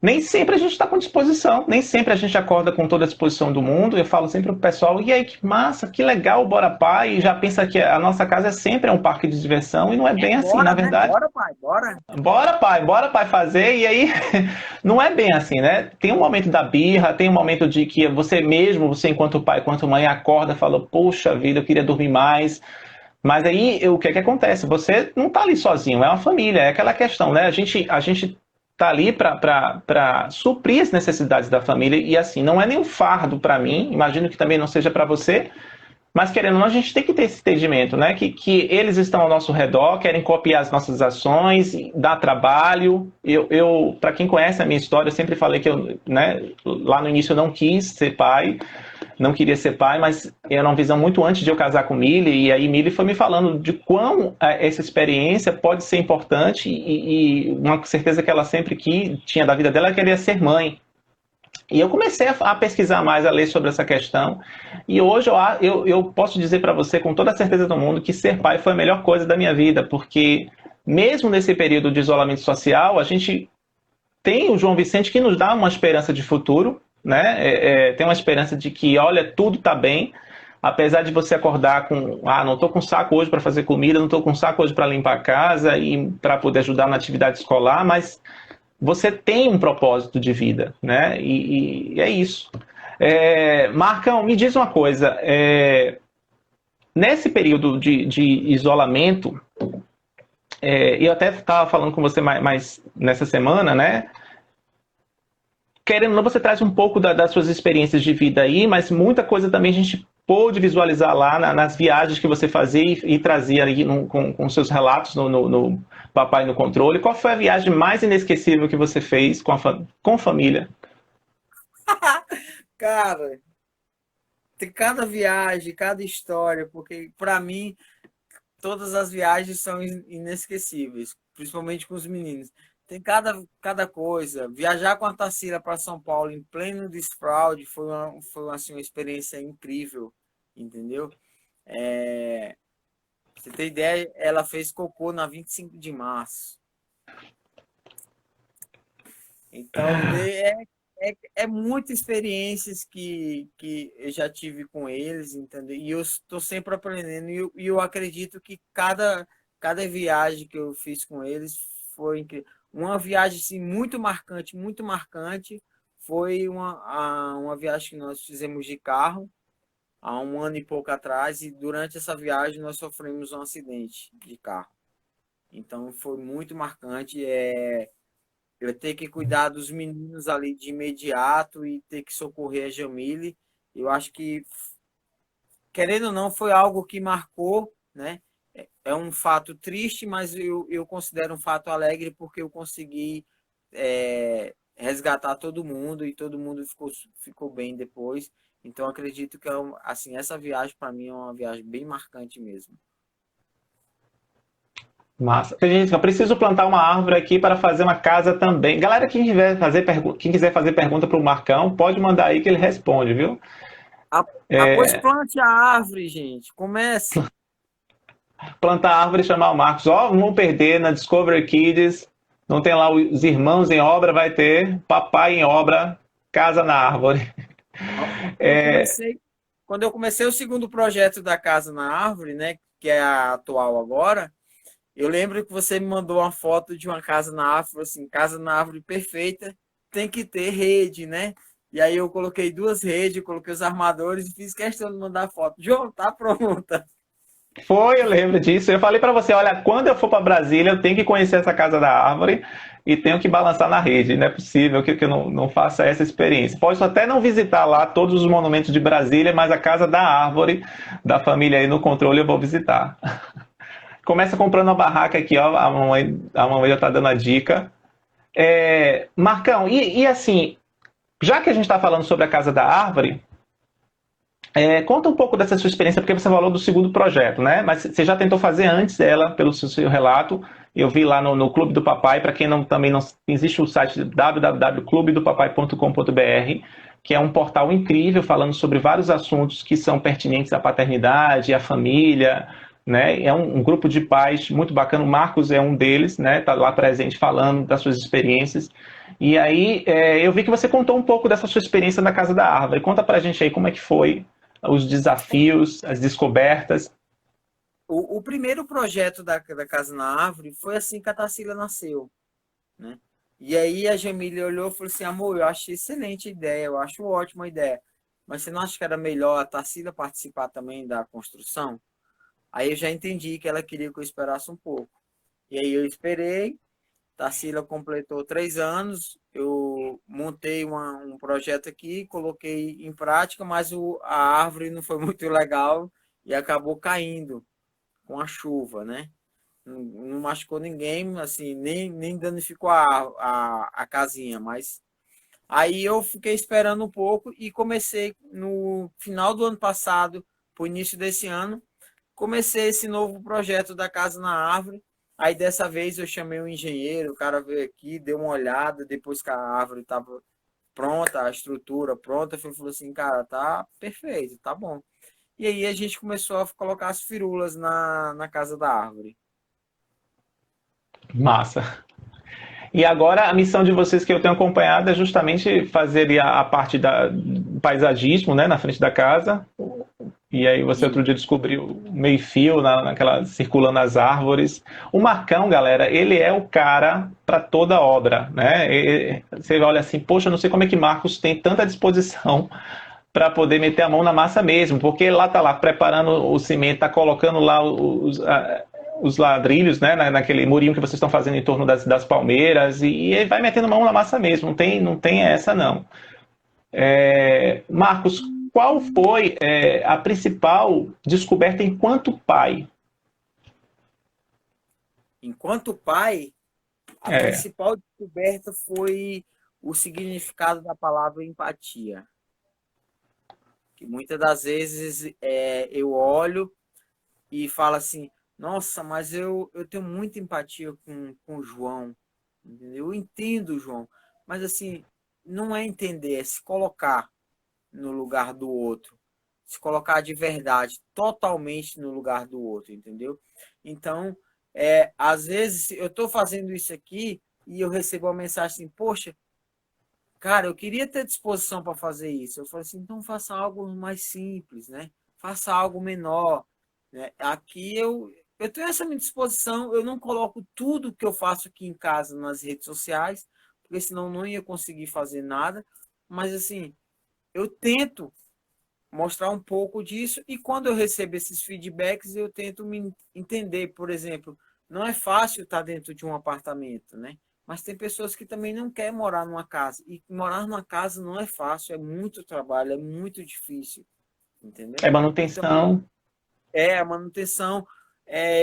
Nem sempre a gente está com disposição, nem sempre a gente acorda com toda a disposição do mundo. Eu falo sempre pro pessoal, e aí, que massa, que legal, bora pai, e já pensa que a nossa casa é sempre um parque de diversão, e não é bem assim, na Bora, né? verdade. Bora, pai, bora. Bora pai fazer, e aí não é bem assim, né? Tem um momento da birra, tem um momento de que você mesmo, você enquanto pai, enquanto mãe, acorda e fala, poxa vida, eu queria dormir mais. Mas aí o que é que acontece? Você não está ali sozinho, é uma família, é aquela questão, né? A gente tá ali para suprir as necessidades da família e assim, não é nenhum fardo para mim, imagino que também não seja para você, mas querendo ou não, a gente tem que ter esse entendimento, né? Que eles estão ao nosso redor, querem copiar as nossas ações, dá trabalho. Para quem conhece a minha história, eu sempre falei que eu, né, lá no início eu não quis ser pai, não queria ser pai, mas era uma visão muito antes de eu casar com Milly, e aí Milly foi me falando de quão essa experiência pode ser importante, e uma certeza que ela sempre tinha da vida dela, ela queria ser mãe. E eu comecei a pesquisar mais, a ler sobre essa questão, e hoje eu posso dizer para você com toda a certeza do mundo que ser pai foi a melhor coisa da minha vida, porque mesmo nesse período de isolamento social, a gente tem o João Vicente que nos dá uma esperança de futuro, né? Tem uma esperança de que, olha, tudo está bem, apesar de você acordar com, não estou com saco hoje para fazer comida, não estou com saco hoje para limpar a casa e para poder ajudar na atividade escolar, mas você tem um propósito de vida, né? E é isso. Marcão, me diz uma coisa. Nesse período de isolamento, eu até estava falando com você mais nessa semana, né? Querendo ou não, você traz um pouco das suas experiências de vida aí, mas muita coisa também a gente pôde visualizar lá nas viagens que você fazia e trazia aí com seus relatos no Papai no Controle. Qual foi a viagem mais inesquecível que você fez com família? Cara, tem cada viagem, cada história, porque para mim todas as viagens são inesquecíveis, principalmente com os meninos. Tem cada coisa. Viajar com a Tarsila para São Paulo em pleno desfraude foi uma experiência incrível, entendeu? Pra você ter ideia, ela fez cocô na 25 de março. Então, é muitas experiências que eu já tive com eles, entendeu? E eu estou sempre aprendendo. E eu acredito que cada viagem que eu fiz com eles foi incrível. Uma viagem assim, muito marcante, foi uma viagem que nós fizemos de carro há um ano e pouco atrás, e durante essa viagem nós sofremos um acidente de carro. Então foi muito marcante. Eu ter que cuidar dos meninos ali de imediato e ter que socorrer a Jamile. Eu acho que, querendo ou não, foi algo que marcou, né? É um fato triste, mas eu considero um fato alegre porque eu consegui resgatar todo mundo e todo mundo ficou bem depois. Então acredito que assim, essa viagem para mim é uma viagem bem marcante mesmo. Massa. Gente, eu preciso plantar uma árvore aqui para fazer uma casa também. Galera, quem quiser fazer pergunta para o Marcão, pode mandar aí que ele responde, viu? Pois plante a árvore, gente. Comece. Plantar árvore e chamar o Marcos. Ó, não vão perder na Discovery Kids. Não tem lá os irmãos em obra, vai ter papai em obra, casa na árvore. Quando eu comecei o segundo projeto da Casa na Árvore, né, que é a atual agora, eu lembro que você me mandou uma foto de uma casa na árvore, assim, casa na árvore perfeita, tem que ter rede, né? E aí eu coloquei duas redes, coloquei os armadores e fiz questão de mandar foto. João, tá pronta. Foi, eu lembro disso. Eu falei para você, olha, quando eu for para Brasília, eu tenho que conhecer essa casa da árvore e tenho que balançar na rede. Não é possível que eu não faça essa experiência. Posso até não visitar lá todos os monumentos de Brasília, mas a casa da árvore da família aí no controle eu vou visitar. Começa comprando uma barraca aqui, ó. A mamãe já está dando a dica. Marcão, e assim, já que a gente está falando sobre a casa da árvore, conta um pouco dessa sua experiência, porque você falou do segundo projeto, né? Mas você já tentou fazer antes dela, pelo seu relato. Eu vi lá no Clube do Papai, para quem também não existe o site www.clubedopapai.com.br, que é um portal incrível falando sobre vários assuntos que são pertinentes à paternidade, à família, né? É um grupo de pais muito bacana. O Marcos é um deles, né? Está lá presente falando das suas experiências. E aí eu vi que você contou um pouco dessa sua experiência na Casa da Árvore. Conta pra gente aí como é que foi os desafios, as descobertas. O primeiro projeto da Casa na Árvore foi assim que a Tarsila nasceu, né? E aí a Jamília olhou e falou assim, amor, eu acho excelente ideia, eu acho ótima ideia, mas você não acha que era melhor a Tarsila participar também da construção? Aí eu já entendi que ela queria que eu esperasse um pouco. E aí eu esperei, Tarsila completou 3 anos, eu montei um projeto aqui, coloquei em prática, mas a árvore não foi muito legal e acabou caindo com a chuva, né? Não machucou ninguém, assim, nem danificou a casinha, mas aí eu fiquei esperando um pouco e comecei no final do ano passado, para o início desse ano, comecei esse novo projeto da Casa na Árvore. Aí dessa vez eu chamei um engenheiro, o cara veio aqui, deu uma olhada, depois que a árvore estava pronta, a estrutura pronta, falou assim, cara, tá perfeito, tá bom. E aí a gente começou a colocar as firulas na casa da árvore. Massa. E agora a missão de vocês que eu tenho acompanhado é justamente fazer a parte do paisagismo, né, na frente da casa. E aí você E outro dia descobriu meio-fio naquela circulando as árvores. O Marcão, galera, ele é o cara para toda obra, né? Você olha assim, poxa, não sei como é que Marcos tem tanta disposição para poder meter a mão na massa mesmo, porque lá tá lá preparando o cimento, tá colocando lá os ladrilhos, né, naquele murinho que vocês estão fazendo em torno das palmeiras, e ele vai metendo mão na massa mesmo, não tem essa não. Marcos, qual foi a principal descoberta enquanto pai? enquanto pai, a É, principal descoberta foi o significado da palavra empatia. Que muitas das vezes eu olho e falo assim, nossa, mas eu tenho muita empatia com o João. Entendeu? Eu entendo o João, mas assim, não é entender, é se colocar no lugar do outro. Se colocar de verdade, totalmente no lugar do outro, entendeu? Então, às vezes eu estou fazendo isso aqui e eu recebo uma mensagem assim, poxa, cara, eu queria ter disposição para fazer isso. Eu falei assim, então faça algo mais simples, né? Faça algo menor, né? Aqui eu tenho essa minha disposição, eu não coloco tudo que eu faço aqui em casa nas redes sociais, porque senão não ia conseguir fazer nada, mas assim, eu tento mostrar um pouco disso e quando eu recebo esses feedbacks, eu tento me entender. Por exemplo, não é fácil estar dentro de um apartamento, né? Mas tem pessoas que também não querem morar numa casa. E morar numa casa não é fácil, é muito trabalho, é muito difícil, entendeu? É Então, manutenção. a manutenção.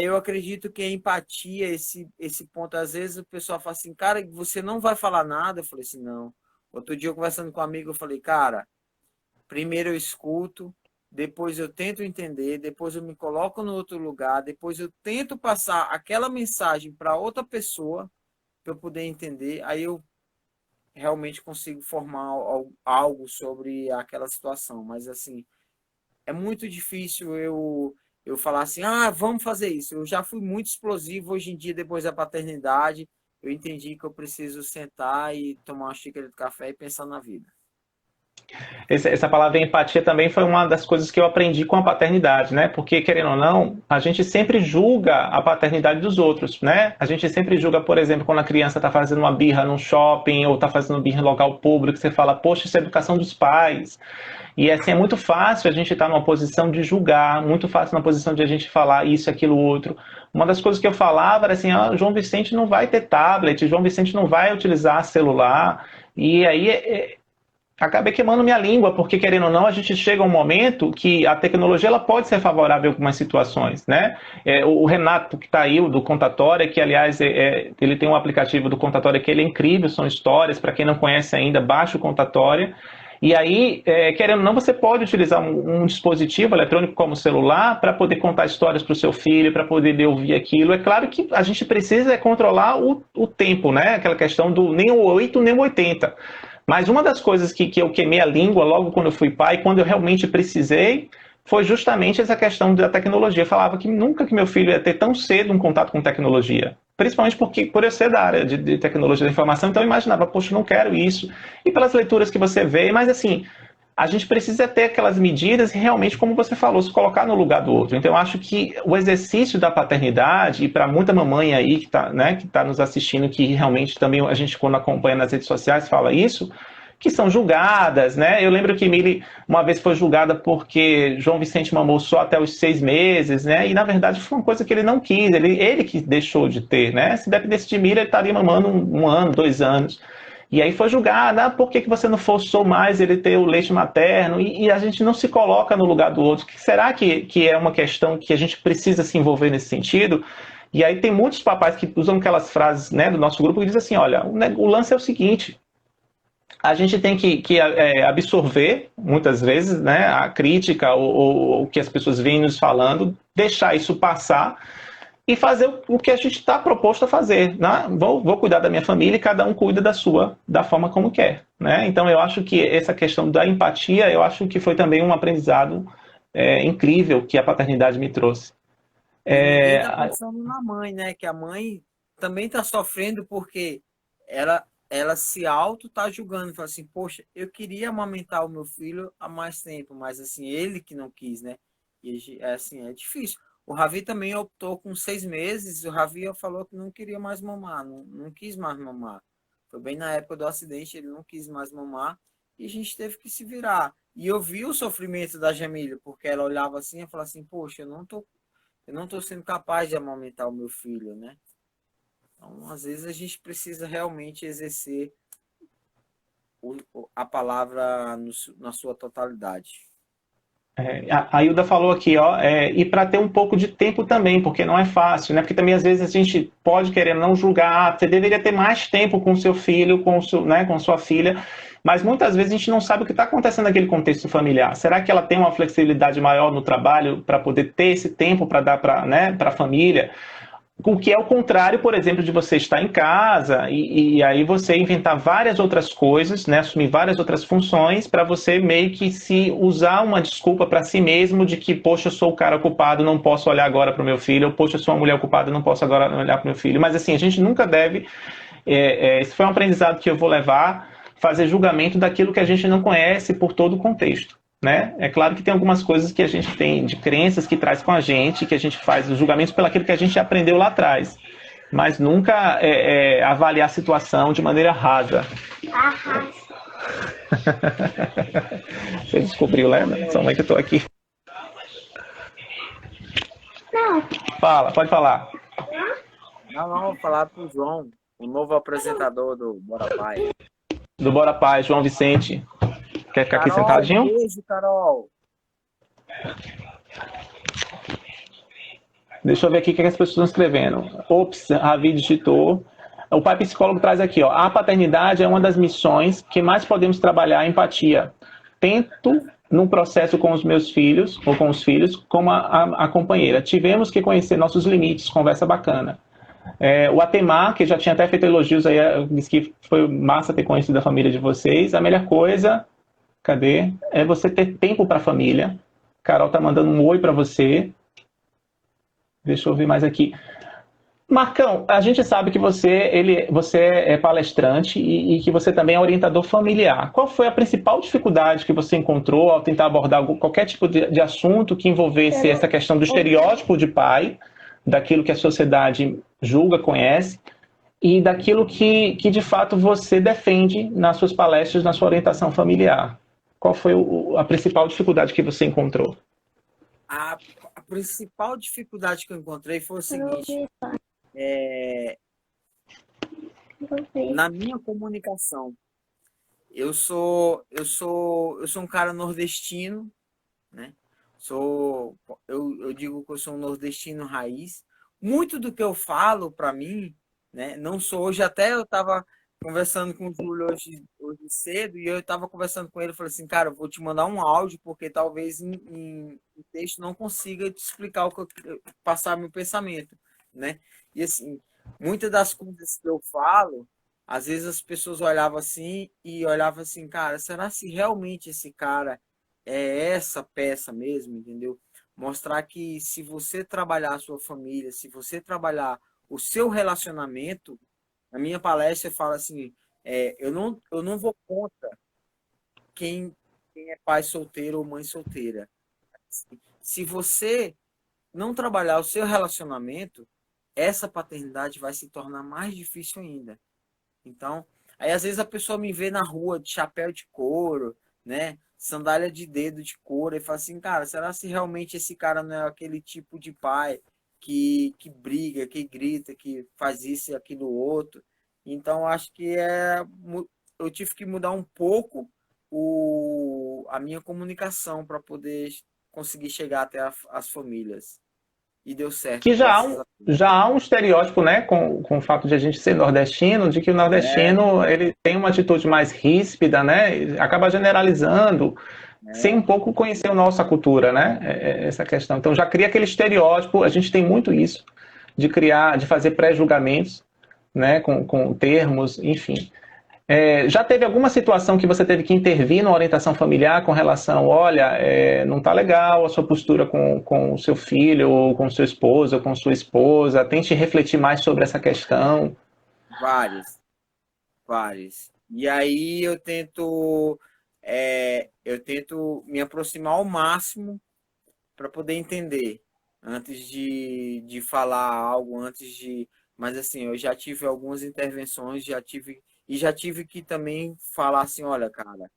Eu acredito que a empatia, esse ponto, às vezes o pessoal fala assim, cara, você não vai falar nada. Eu falei assim, não. Outro dia, eu conversando com um amigo, eu falei, cara, primeiro eu escuto, depois eu tento entender, depois eu me coloco no outro lugar, depois eu tento passar aquela mensagem para outra pessoa para eu poder entender, aí eu realmente consigo formar algo sobre aquela situação. Mas assim, é muito difícil eu falar assim, vamos fazer isso. Eu já fui muito explosivo hoje em dia, depois da paternidade, eu entendi que eu preciso sentar e tomar uma xícara de café e pensar na vida. Essa palavra empatia também foi uma das coisas que eu aprendi com a paternidade, né? Porque, querendo ou não, a gente sempre julga a paternidade dos outros, né? A gente sempre julga, por exemplo, quando a criança está fazendo uma birra num shopping ou está fazendo birra em local público, você fala, poxa, isso é educação dos pais. E assim, é muito fácil a gente estar numa posição de julgar, muito fácil na posição de a gente falar isso, aquilo, outro. Uma das coisas que eu falava era assim, João Vicente não vai ter tablet, João Vicente não vai utilizar celular. E aí acabei queimando minha língua, porque querendo ou não, a gente chega a um momento que a tecnologia ela pode ser favorável em algumas situações, né? O Renato, que está aí, o do Contatória, que aliás ele tem um aplicativo do Contatória que ele é incrível, são histórias, para quem não conhece ainda, baixa o Contatória. E aí, querendo ou não, você pode utilizar um dispositivo eletrônico como o celular para poder contar histórias para o seu filho, para poder ouvir aquilo. É claro que a gente precisa controlar o tempo, né? Aquela questão do nem o 8 nem o 80. Mas uma das coisas que eu queimei a língua logo quando eu fui pai, quando eu realmente precisei, foi justamente essa questão da tecnologia. Eu falava que nunca que meu filho ia ter tão cedo um contato com tecnologia. Principalmente por eu ser da área de tecnologia da informação, então eu imaginava, poxa, não quero isso. E pelas leituras que você vê, mas assim, a gente precisa ter aquelas medidas e realmente, como você falou, se colocar no lugar do outro. Então eu acho que o exercício da paternidade, e para muita mamãe aí que está, né, que tá nos assistindo, que realmente também a gente quando acompanha nas redes sociais fala isso, que são julgadas, né? Eu lembro que Emily uma vez foi julgada porque João Vicente mamou só até os 6 meses, né? E na verdade foi uma coisa que ele não quis, ele que deixou de ter, né? Se dependesse de Emily, ele estaria mamando um ano, 2 anos. E aí foi julgada, por que você não forçou mais ele ter o leite materno? E a gente não se coloca no lugar do outro. Será que é uma questão que a gente precisa se envolver nesse sentido? E aí tem muitos papais que usam aquelas frases, né, do nosso grupo que dizem assim, olha, o lance é o seguinte, a gente tem que absorver, muitas vezes, né, a crítica ou o que as pessoas vêm nos falando, deixar isso passar e fazer o que a gente está proposto a fazer. Né? Vou cuidar da minha família e cada um cuida da forma como quer. Né? Então, eu acho que essa questão da empatia, eu acho que foi também um aprendizado incrível que a paternidade me trouxe. E ninguém está pensando na mãe, né? Que a mãe também está sofrendo porque ela se auto está julgando, fala assim, poxa, eu queria amamentar o meu filho há mais tempo, mas assim, ele que não quis, né? E assim, é difícil. O Ravi também optou com 6 meses, o Ravi falou que não queria mais mamar, não quis mais mamar. Foi bem na época do acidente, ele não quis mais mamar e a gente teve que se virar. E eu vi o sofrimento da Jamília, porque ela olhava assim e falava assim, poxa, eu não tô sendo capaz de amamentar o meu filho, né? Então, às vezes, a gente precisa realmente exercer a palavra na sua totalidade. A Hilda falou aqui, ó, e para ter um pouco de tempo também, porque não é fácil, né? Porque também às vezes a gente pode querer não julgar, você deveria ter mais tempo com seu filho, né, com sua filha, mas muitas vezes a gente não sabe o que está acontecendo naquele contexto familiar. Será que ela tem uma flexibilidade maior no trabalho para poder ter esse tempo para dar para, né, para a família? O que é o contrário, por exemplo, de você estar em casa e aí você inventar várias outras coisas, né, assumir várias outras funções para você meio que se usar uma desculpa para si mesmo de que, poxa, eu sou o cara ocupado, não posso olhar agora para o meu filho, ou poxa, eu sou uma mulher ocupada, não posso agora olhar para o meu filho. Mas assim, a gente nunca deve, esse foi um aprendizado que eu vou levar, fazer julgamento daquilo que a gente não conhece por todo o contexto. Né? É claro que tem algumas coisas que a gente tem de crenças que traz com a gente, que a gente faz os julgamentos pelaquilo que a gente aprendeu lá atrás, mas nunca avaliar a situação de maneira rasa. Você descobriu, Lena? Sua mãe que eu tô aqui. Não. Fala, pode falar. Não, vou falar pro João, o novo apresentador do Bora Pai. Do Bora Paz, João Vicente. Quer ficar aqui Carol, um sentadinho? beijo, Carol. Deixa eu ver aqui o que as pessoas estão escrevendo. Ops, Ravi digitou. O pai psicólogo traz aqui, ó. A paternidade é uma das missões que mais podemos trabalhar a empatia. Tento num processo com os meus filhos, ou com os filhos, como a companheira. Tivemos que conhecer nossos limites, conversa bacana. O Atemar, que já tinha até feito elogios aí, disse que foi massa ter conhecido a família de vocês. A melhor coisa, cadê? É você ter tempo para a família. Carol tá mandando um oi para você. Deixa eu ver mais aqui. Marcão, a gente sabe que você é palestrante e que você também é orientador familiar. Qual foi a principal dificuldade que você encontrou ao tentar abordar qualquer tipo de assunto que envolvesse essa questão do estereótipo de pai, daquilo que a sociedade julga, conhece, e daquilo que de fato você defende nas suas palestras, na sua orientação familiar? Qual foi a principal dificuldade que você encontrou? A principal dificuldade que eu encontrei foi o seguinte: na minha comunicação, eu sou um cara nordestino, né? Eu digo que eu sou um nordestino raiz. Muito do que eu falo para mim, né? Não sou hoje, até eu estava conversando com o Júlio hoje cedo e eu estava conversando com ele, falei assim, cara, eu vou te mandar um áudio porque talvez em texto não consiga te explicar o que passar meu pensamento, né? E assim, muitas das coisas que eu falo, às vezes as pessoas olhavam assim e olhavam assim, cara, será se realmente esse cara é essa peça mesmo, entendeu? Mostrar que se você trabalhar a sua família, se você trabalhar o seu relacionamento, na minha palestra eu falo assim, eu não vou contra quem é pai solteiro ou mãe solteira. Se você não trabalhar o seu relacionamento, essa paternidade vai se tornar mais difícil ainda. Então, aí às vezes a pessoa me vê na rua de chapéu de couro, né? Sandália de dedo de couro, e fala assim, cara, será se realmente esse cara não é aquele tipo de pai que briga, que grita, que faz isso e aquilo outro? Então, acho que eu tive que mudar um pouco a minha comunicação para poder conseguir chegar até as famílias. E deu certo, Que graças a Deus. já há um estereótipo, né, com o fato de a gente ser nordestino, de que o É, nordestino ele tem uma atitude mais ríspida, né, e acaba generalizando, sem um é, pouco conhecer a nossa cultura, né, essa questão. Então já cria aquele estereótipo, a gente tem muito isso, de criar, de fazer pré-julgamentos, né, com termos, enfim. Já teve alguma situação que você teve que intervir na orientação familiar com relação, olha, não está legal a sua postura com o seu filho, ou com o seu esposo, ou com sua esposa, tente refletir mais sobre essa questão. vários. Vários. E aí eu tento me aproximar ao máximo para poder entender antes de falar algo, mas assim, eu já tive algumas intervenções, já tive que também falar assim, olha, cara,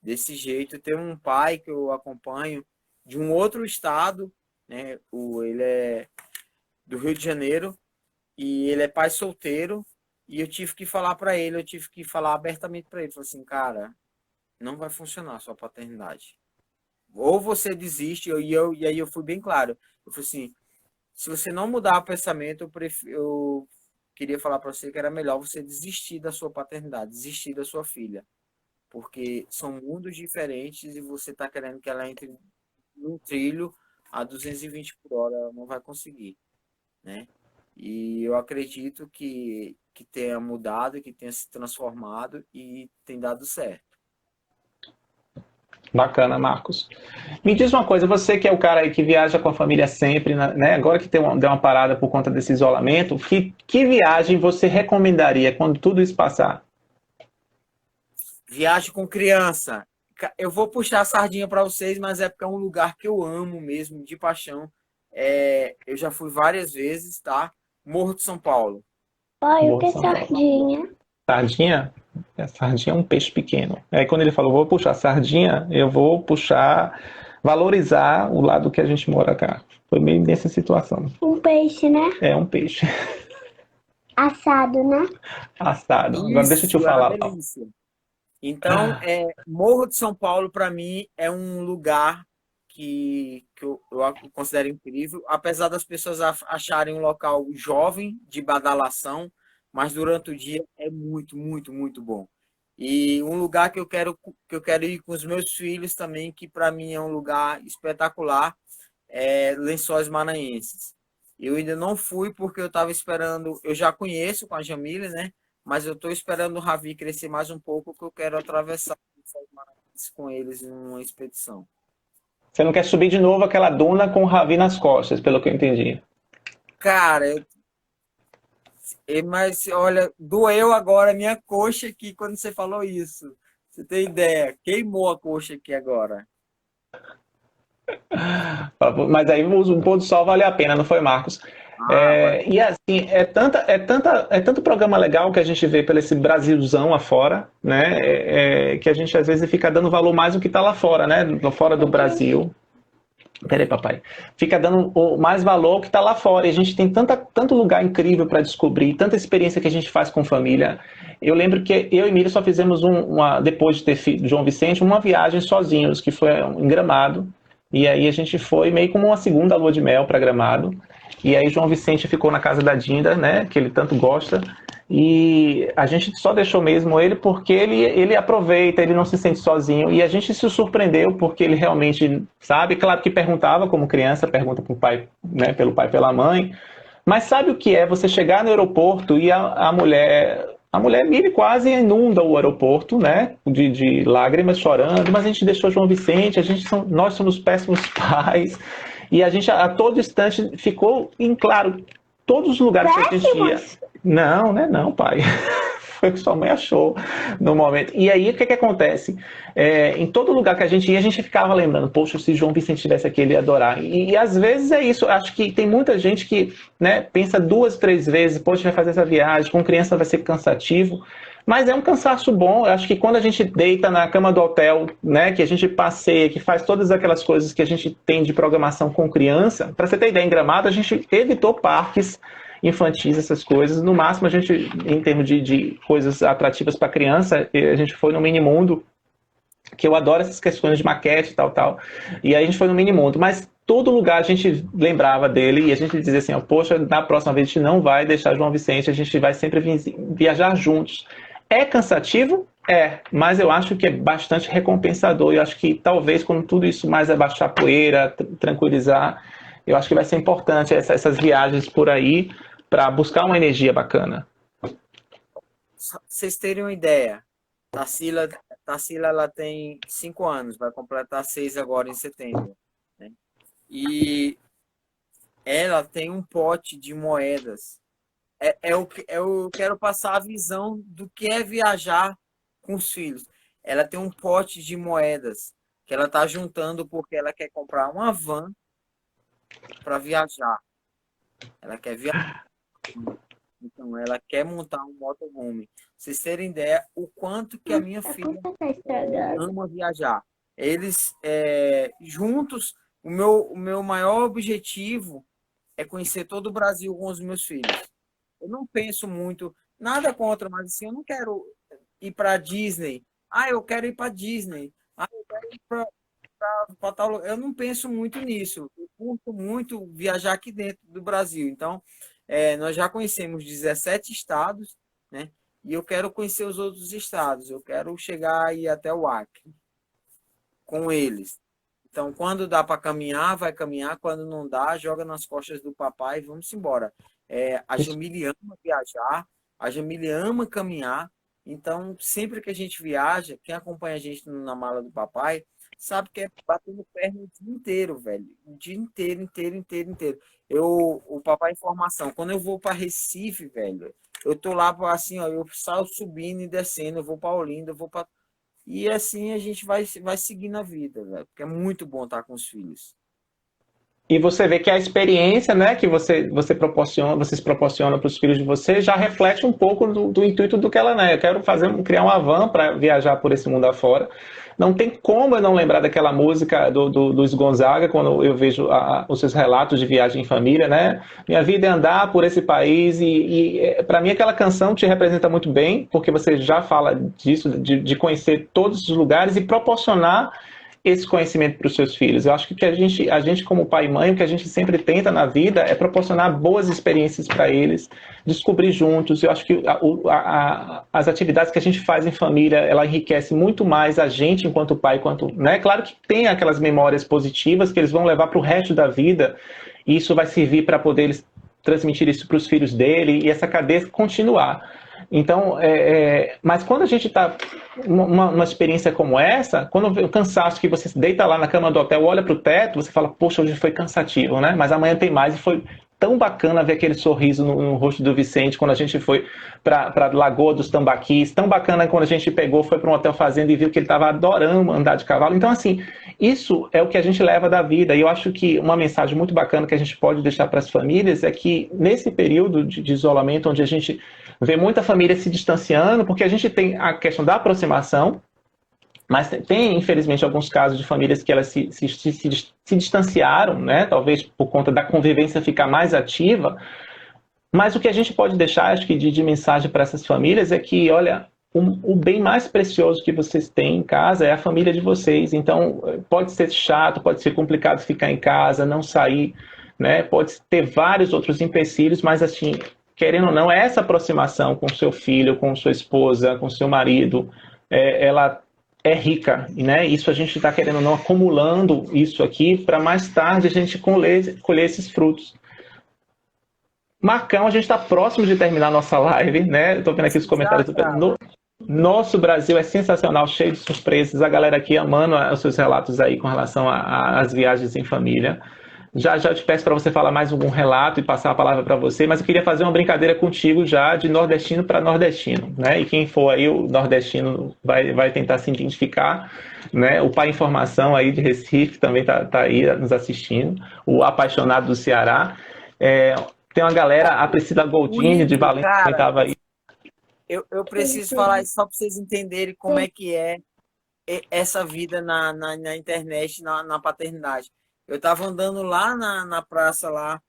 desse jeito, tem um pai que eu acompanho de um outro estado, né? Ele é do Rio de Janeiro e ele é pai solteiro. E eu tive que falar para ele, eu tive que falar abertamente para ele, falei assim, cara, não vai funcionar a sua paternidade. Ou você desiste, e aí eu fui bem claro. Eu falei assim, se você não mudar o pensamento, eu queria falar para você que era melhor você desistir da sua paternidade, desistir da sua filha. Porque são mundos diferentes e você está querendo que ela entre num trilho a 220 por hora, ela não vai conseguir, né? E eu acredito que tenha mudado, que tenha se transformado e tem dado certo. Bacana, Marcos. Me diz uma coisa, você que é o cara aí que viaja com a família sempre, né? Agora que deu uma parada por conta desse isolamento, que viagem você recomendaria quando tudo isso passar? Viagem com criança. Eu vou puxar a sardinha para vocês, mas é porque é um lugar que eu amo mesmo, de paixão. Eu já fui várias vezes, tá? Morro de São Paulo. Pai, o Boa, que é São Paulo. sardinha? Sardinha? A sardinha é um peixe pequeno. Aí quando ele falou, vou puxar sardinha, eu vou puxar, valorizar o lado que a gente mora cá. Foi meio nessa situação. Um peixe, né? É um peixe Assado, né? assado. Agora deixa eu te Isso é uma falar. delícia. Então, Morro de São Paulo, para mim, é um lugar que eu considero incrível, apesar das pessoas acharem um local jovem, de badalação, mas durante o dia é muito, muito, muito bom. E um lugar que eu quero ir com os meus filhos também, que para mim é um lugar espetacular, é Lençóis Maranhenses. Eu ainda não fui porque eu estava esperando, eu já conheço com a Jamile, né? Mas eu estou esperando o Ravi crescer mais um pouco, que eu quero atravessar Lençóis Maranhenses com eles em uma expedição. Você não quer subir de novo aquela duna com o Ravi nas costas, pelo que eu entendi. Cara, mas olha, doeu agora a minha coxa aqui quando você falou isso. Você tem ideia? Queimou a coxa aqui agora. Mas aí o pôr do sol vale a pena, não foi, Marcos? Ah, E assim, é tanto programa legal que a gente vê pelo esse Brasilzão afora, né? Que a gente às vezes fica dando valor mais do que está lá fora, né? Fora do Brasil. Peraí, papai. Fica dando mais valor ao que está lá fora. E a gente tem tanto lugar incrível para descobrir, tanta experiência que a gente faz com família. Eu lembro que eu e Miriam só fizemos depois de ter João Vicente, uma viagem sozinhos, que foi em Gramado. E aí a gente foi meio como uma segunda lua de mel para Gramado. E aí João Vicente ficou na casa da Dinda, né, que ele tanto gosta. E a gente só deixou mesmo ele porque ele aproveita, ele não se sente sozinho. E a gente se surpreendeu porque ele realmente sabe. Claro que perguntava como criança, pergunta pro pai, né, pelo pai, pela mãe. Mas sabe o que é você chegar no aeroporto e a mulher Miri quase inunda o aeroporto, né? De lágrimas, chorando, mas a gente deixou João Vicente, nós somos péssimos pais. E a gente, a todo instante, ficou em claro, todos os lugares que a gente ia. Não, né? Não, pai. Foi o que sua mãe achou no momento. E aí, o que acontece? Em todo lugar que a gente ia, a gente ficava lembrando, poxa, se João Vicente estivesse aqui, ele ia adorar. E às vezes é isso. Acho que tem muita gente que, né, pensa 2, 3 vezes, poxa, vai fazer essa viagem, com criança vai ser cansativo. Mas é um cansaço bom. Eu acho que quando a gente deita na cama do hotel, né, que a gente passeia, que faz todas aquelas coisas que a gente tem de programação com criança, para você ter ideia, em Gramado, a gente evitou parques infantis, essas coisas. No máximo, a gente, em termos de coisas atrativas para criança, a gente foi no Minimundo, que eu adoro essas questões de maquete e tal. E aí a gente foi no Minimundo, mas todo lugar a gente lembrava dele e a gente dizia assim, ó, poxa, na próxima vez a gente não vai deixar João Vicente, a gente vai sempre viajar juntos. É cansativo? É, mas eu acho que é bastante recompensador. Eu acho que talvez quando tudo isso mais abaixar a poeira, tranquilizar, eu acho que vai ser importante essas viagens por aí para buscar uma energia bacana. vocês terem uma ideia, Tarsila, Tarsila ela tem 5 anos, vai completar 6 agora em setembro, né? E ela tem um pote de moedas. Eu quero passar a visão do que é viajar com os filhos. Ela tem um pote de moedas que ela está juntando porque ela quer comprar uma van para viajar. Ela quer viajar. Então, ela quer montar um motorhome. Vocês terem ideia, o quanto que a minha filha ama viajar. Eles, juntos, o meu maior objetivo é conhecer todo o Brasil com os meus filhos. Eu não penso muito, nada contra, mas assim, eu não quero ir para Disney. Ah, eu quero ir para Disney. Ah, eu quero ir para tal lugar. Eu não penso muito nisso. Eu curto muito viajar aqui dentro do Brasil. Então, nós já conhecemos 17 estados, né? E eu quero conhecer os outros estados. Eu quero chegar aí até o Acre com eles. Então, quando dá para caminhar, vai caminhar. Quando não dá, joga nas costas do papai e vamos embora. A Jamile ama viajar, a Jamile ama caminhar. Então, sempre que a gente viaja, quem acompanha a gente na mala do papai, sabe que é batendo perna o dia inteiro, velho. O dia inteiro, inteiro, inteiro, inteiro. O papai informação, quando eu vou para Recife, velho, eu tô lá assim, ó, eu saio subindo e descendo, eu vou para Olinda, eu vou para e assim a gente vai seguindo a vida, velho. Porque é muito bom estar com os filhos. E você vê que a experiência, né, que vocês proporcionam para os filhos de vocês já reflete um pouco do intuito do que ela, né? Eu quero criar uma van para viajar por esse mundo afora. Não tem como eu não lembrar daquela música dos Gonzaga quando eu vejo os seus relatos de viagem em família, né? Minha vida é andar por esse país e para mim aquela canção te representa muito bem, porque você já fala disso, de conhecer todos os lugares e proporcionar esse conhecimento para os seus filhos. Eu acho que a gente como pai e mãe, o que a gente sempre tenta na vida é proporcionar boas experiências para eles, descobrir juntos. Eu acho que as atividades que a gente faz em família, ela enriquece muito mais a gente enquanto pai, quanto, né? Claro que tem aquelas memórias positivas que eles vão levar para o resto da vida, e isso vai servir para poder eles transmitir isso para os filhos dele e essa cadeia continuar. Então, mas quando a gente está numa experiência como essa, quando o cansaço que você deita lá na cama do hotel, olha para o teto, você fala, poxa, hoje foi cansativo, né? Mas amanhã tem mais, e foi tão bacana ver aquele sorriso no rosto do Vicente quando a gente foi para a Lagoa dos Tambaquis, tão bacana quando a gente foi para um hotel fazenda e viu que ele estava adorando andar de cavalo. Então, assim, isso é o que a gente leva da vida, e eu acho que uma mensagem muito bacana que a gente pode deixar para as famílias é que nesse período de isolamento, onde a gente vê muita família se distanciando, porque a gente tem a questão da aproximação, mas tem, infelizmente, alguns casos de famílias que elas se distanciaram, né? Talvez por conta da convivência ficar mais ativa. Mas o que a gente pode deixar, acho que de mensagem para essas famílias é que, olha, o bem mais precioso que vocês têm em casa é a família de vocês. Então, pode ser chato, pode ser complicado ficar em casa, não sair, né? Pode ter vários outros empecilhos, mas assim, querendo ou não, essa aproximação com seu filho, com sua esposa, com seu marido, ela é rica, né? Isso a gente está querendo ou não acumulando isso aqui para mais tarde a gente colher esses frutos. Marcão, a gente está próximo de terminar a nossa live, né? Estou vendo aqui os comentários. Nosso Brasil é sensacional, cheio de surpresas. A galera aqui amando os seus relatos aí com relação às viagens em família. Já te peço para você falar mais algum relato e passar a palavra para você, mas eu queria fazer uma brincadeira contigo já de nordestino para nordestino, né? E quem for aí o nordestino vai tentar se identificar, né? O pai Informação aí de Recife também tá aí nos assistindo, o apaixonado do Ceará. Tem uma galera, a Priscila Goldini de Valência também estava aí. Eu preciso falar isso só para vocês entenderem como é que é essa vida na internet, na paternidade. Eu estava andando lá na praça lá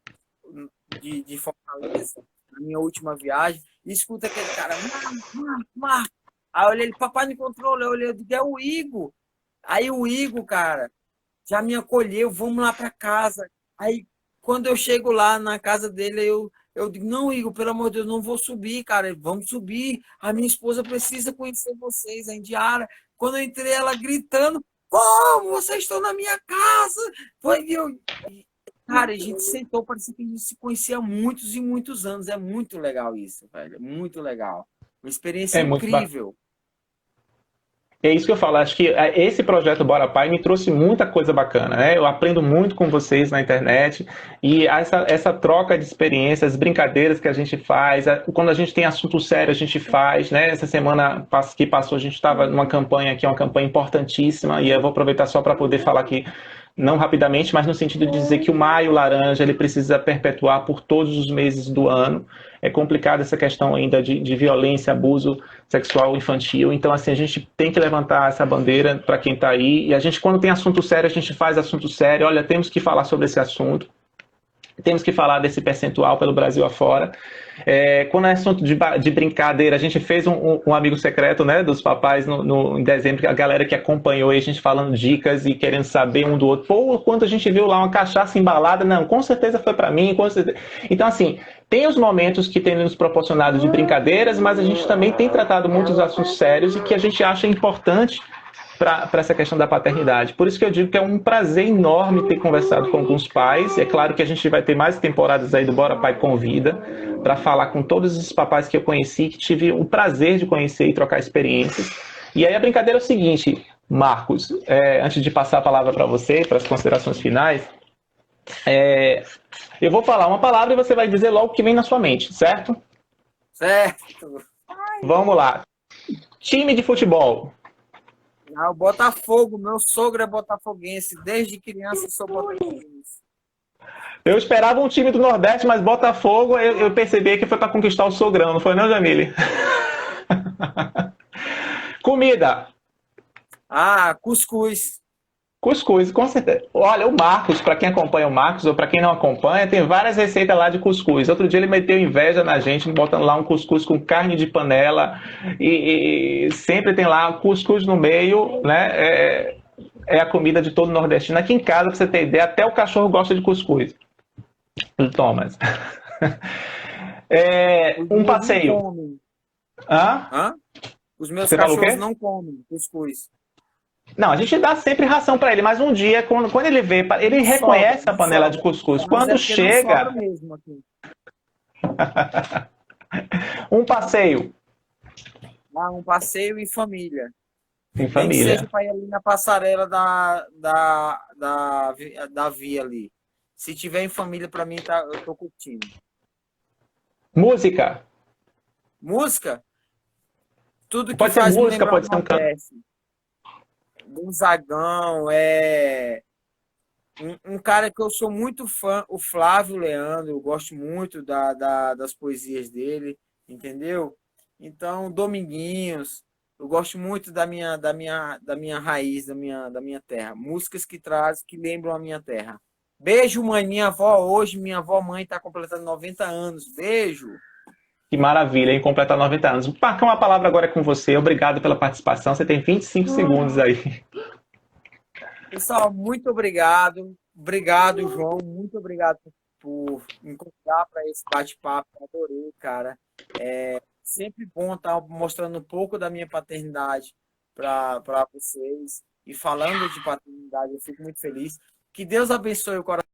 de Fortaleza, na minha última viagem, e escuta aquele cara, Marco. Aí eu olhei ele, papai no controle, eu digo, é o Igor. Aí o Igor, cara, já me acolheu, vamos lá para casa. Aí quando eu chego lá na casa dele, eu digo, não, Igor, pelo amor de Deus, não vou subir, cara, vamos subir. A minha esposa precisa conhecer vocês, a Indiara. Quando eu entrei, ela gritando, como vocês estão na minha casa? Cara, a gente sentou, parecia que a gente se conhecia há muitos e muitos anos. É muito legal isso, velho. É muito legal. Uma experiência incrível. É isso que eu falo, acho que esse projeto Bora Pai me trouxe muita coisa bacana, né? Eu aprendo muito com vocês na internet e essa troca de experiências, brincadeiras que a gente faz, quando a gente tem assunto sério a gente faz, né? Essa semana que passou a gente estava numa campanha que é uma campanha importantíssima e eu vou aproveitar só para poder falar aqui, não rapidamente, mas no sentido de dizer que o Maio Laranja ele precisa perpetuar por todos os meses do ano. É complicado essa questão ainda de violência, abuso sexual infantil. Então, assim, a gente tem que levantar essa bandeira para quem está aí. E a gente, quando tem assunto sério, a gente faz assunto sério. Olha, temos que falar sobre esse assunto. Temos que falar desse percentual pelo Brasil afora. Quando é assunto de brincadeira, a gente fez um amigo secreto, né, dos papais em dezembro, a galera que acompanhou, a gente falando dicas e querendo saber um do outro. Pô, quando a gente viu lá uma cachaça embalada, não, com certeza foi para mim, com certeza. Então, assim, tem os momentos que tem nos proporcionado de brincadeiras, mas a gente também tem tratado muitos assuntos sérios e que a gente acha importante para essa questão da paternidade. Por isso que eu digo que é um prazer enorme ter conversado com alguns pais. É claro que a gente vai ter mais temporadas aí do Bora Pai Convida para falar com todos os papais que eu conheci, que tive o prazer de conhecer e trocar experiências. E aí a brincadeira é o seguinte, Marcos, antes de passar a palavra para você, para as considerações finais, eu vou falar uma palavra e você vai dizer logo o que vem na sua mente, certo? Certo. Vamos lá. Time de futebol. O Botafogo, meu sogro é botafoguense, desde criança eu sou botafoguense. Eu esperava um time do Nordeste, mas Botafogo eu percebi que foi para conquistar o Sogrão, não foi não, Jamile? Comida. Ah, cuscuz. Cuscuz, com certeza. Olha, o Marcos, para quem acompanha o Marcos ou para quem não acompanha, tem várias receitas lá de cuscuz. Outro dia ele meteu inveja na gente, botando lá um cuscuz com carne de panela e sempre tem lá cuscuz no meio, né? É a comida de todo nordestino. Aqui em casa, para você ter ideia, até o cachorro gosta de cuscuz. O Thomas. Os Um meus não passeio. comem. Hã? Hã? Os meus Você falou o cachorros quê? não comem cuscuz. Não, a gente dá sempre ração para ele, mas um dia, quando ele vê, ele Não sobra, reconhece a não panela de sobra. cuscuz. Mas é Quando porque não sobra chega, mesmo aqui. um passeio Ah, um passeio em família. em Nem que seja família. para ir ali na passarela da via ali. Se tiver em família, para mim, tá, eu tô curtindo. Música. Música, tudo que Pode ser faz me música, lembrar o pode ser um canto. Nordeste. Gonzagão, um cara que eu sou muito fã, o Flávio Leandro, eu gosto muito das poesias dele, entendeu? Então, Dominguinhos, eu gosto muito da minha raiz, da minha terra. Músicas que lembram a minha terra. Beijo, mãe, minha avó hoje, minha avó mãe está completando 90 anos. Beijo. Que maravilha, hein? Completar 90 anos. Marcar uma palavra agora com você. Obrigado pela participação. Você tem 25 segundos aí. Pessoal, muito obrigado. Obrigado, João. Muito obrigado por me convidar para esse bate-papo. Adorei, cara. Sempre bom estar mostrando um pouco da minha paternidade para vocês. E falando de paternidade, eu fico muito feliz. Que Deus abençoe o coração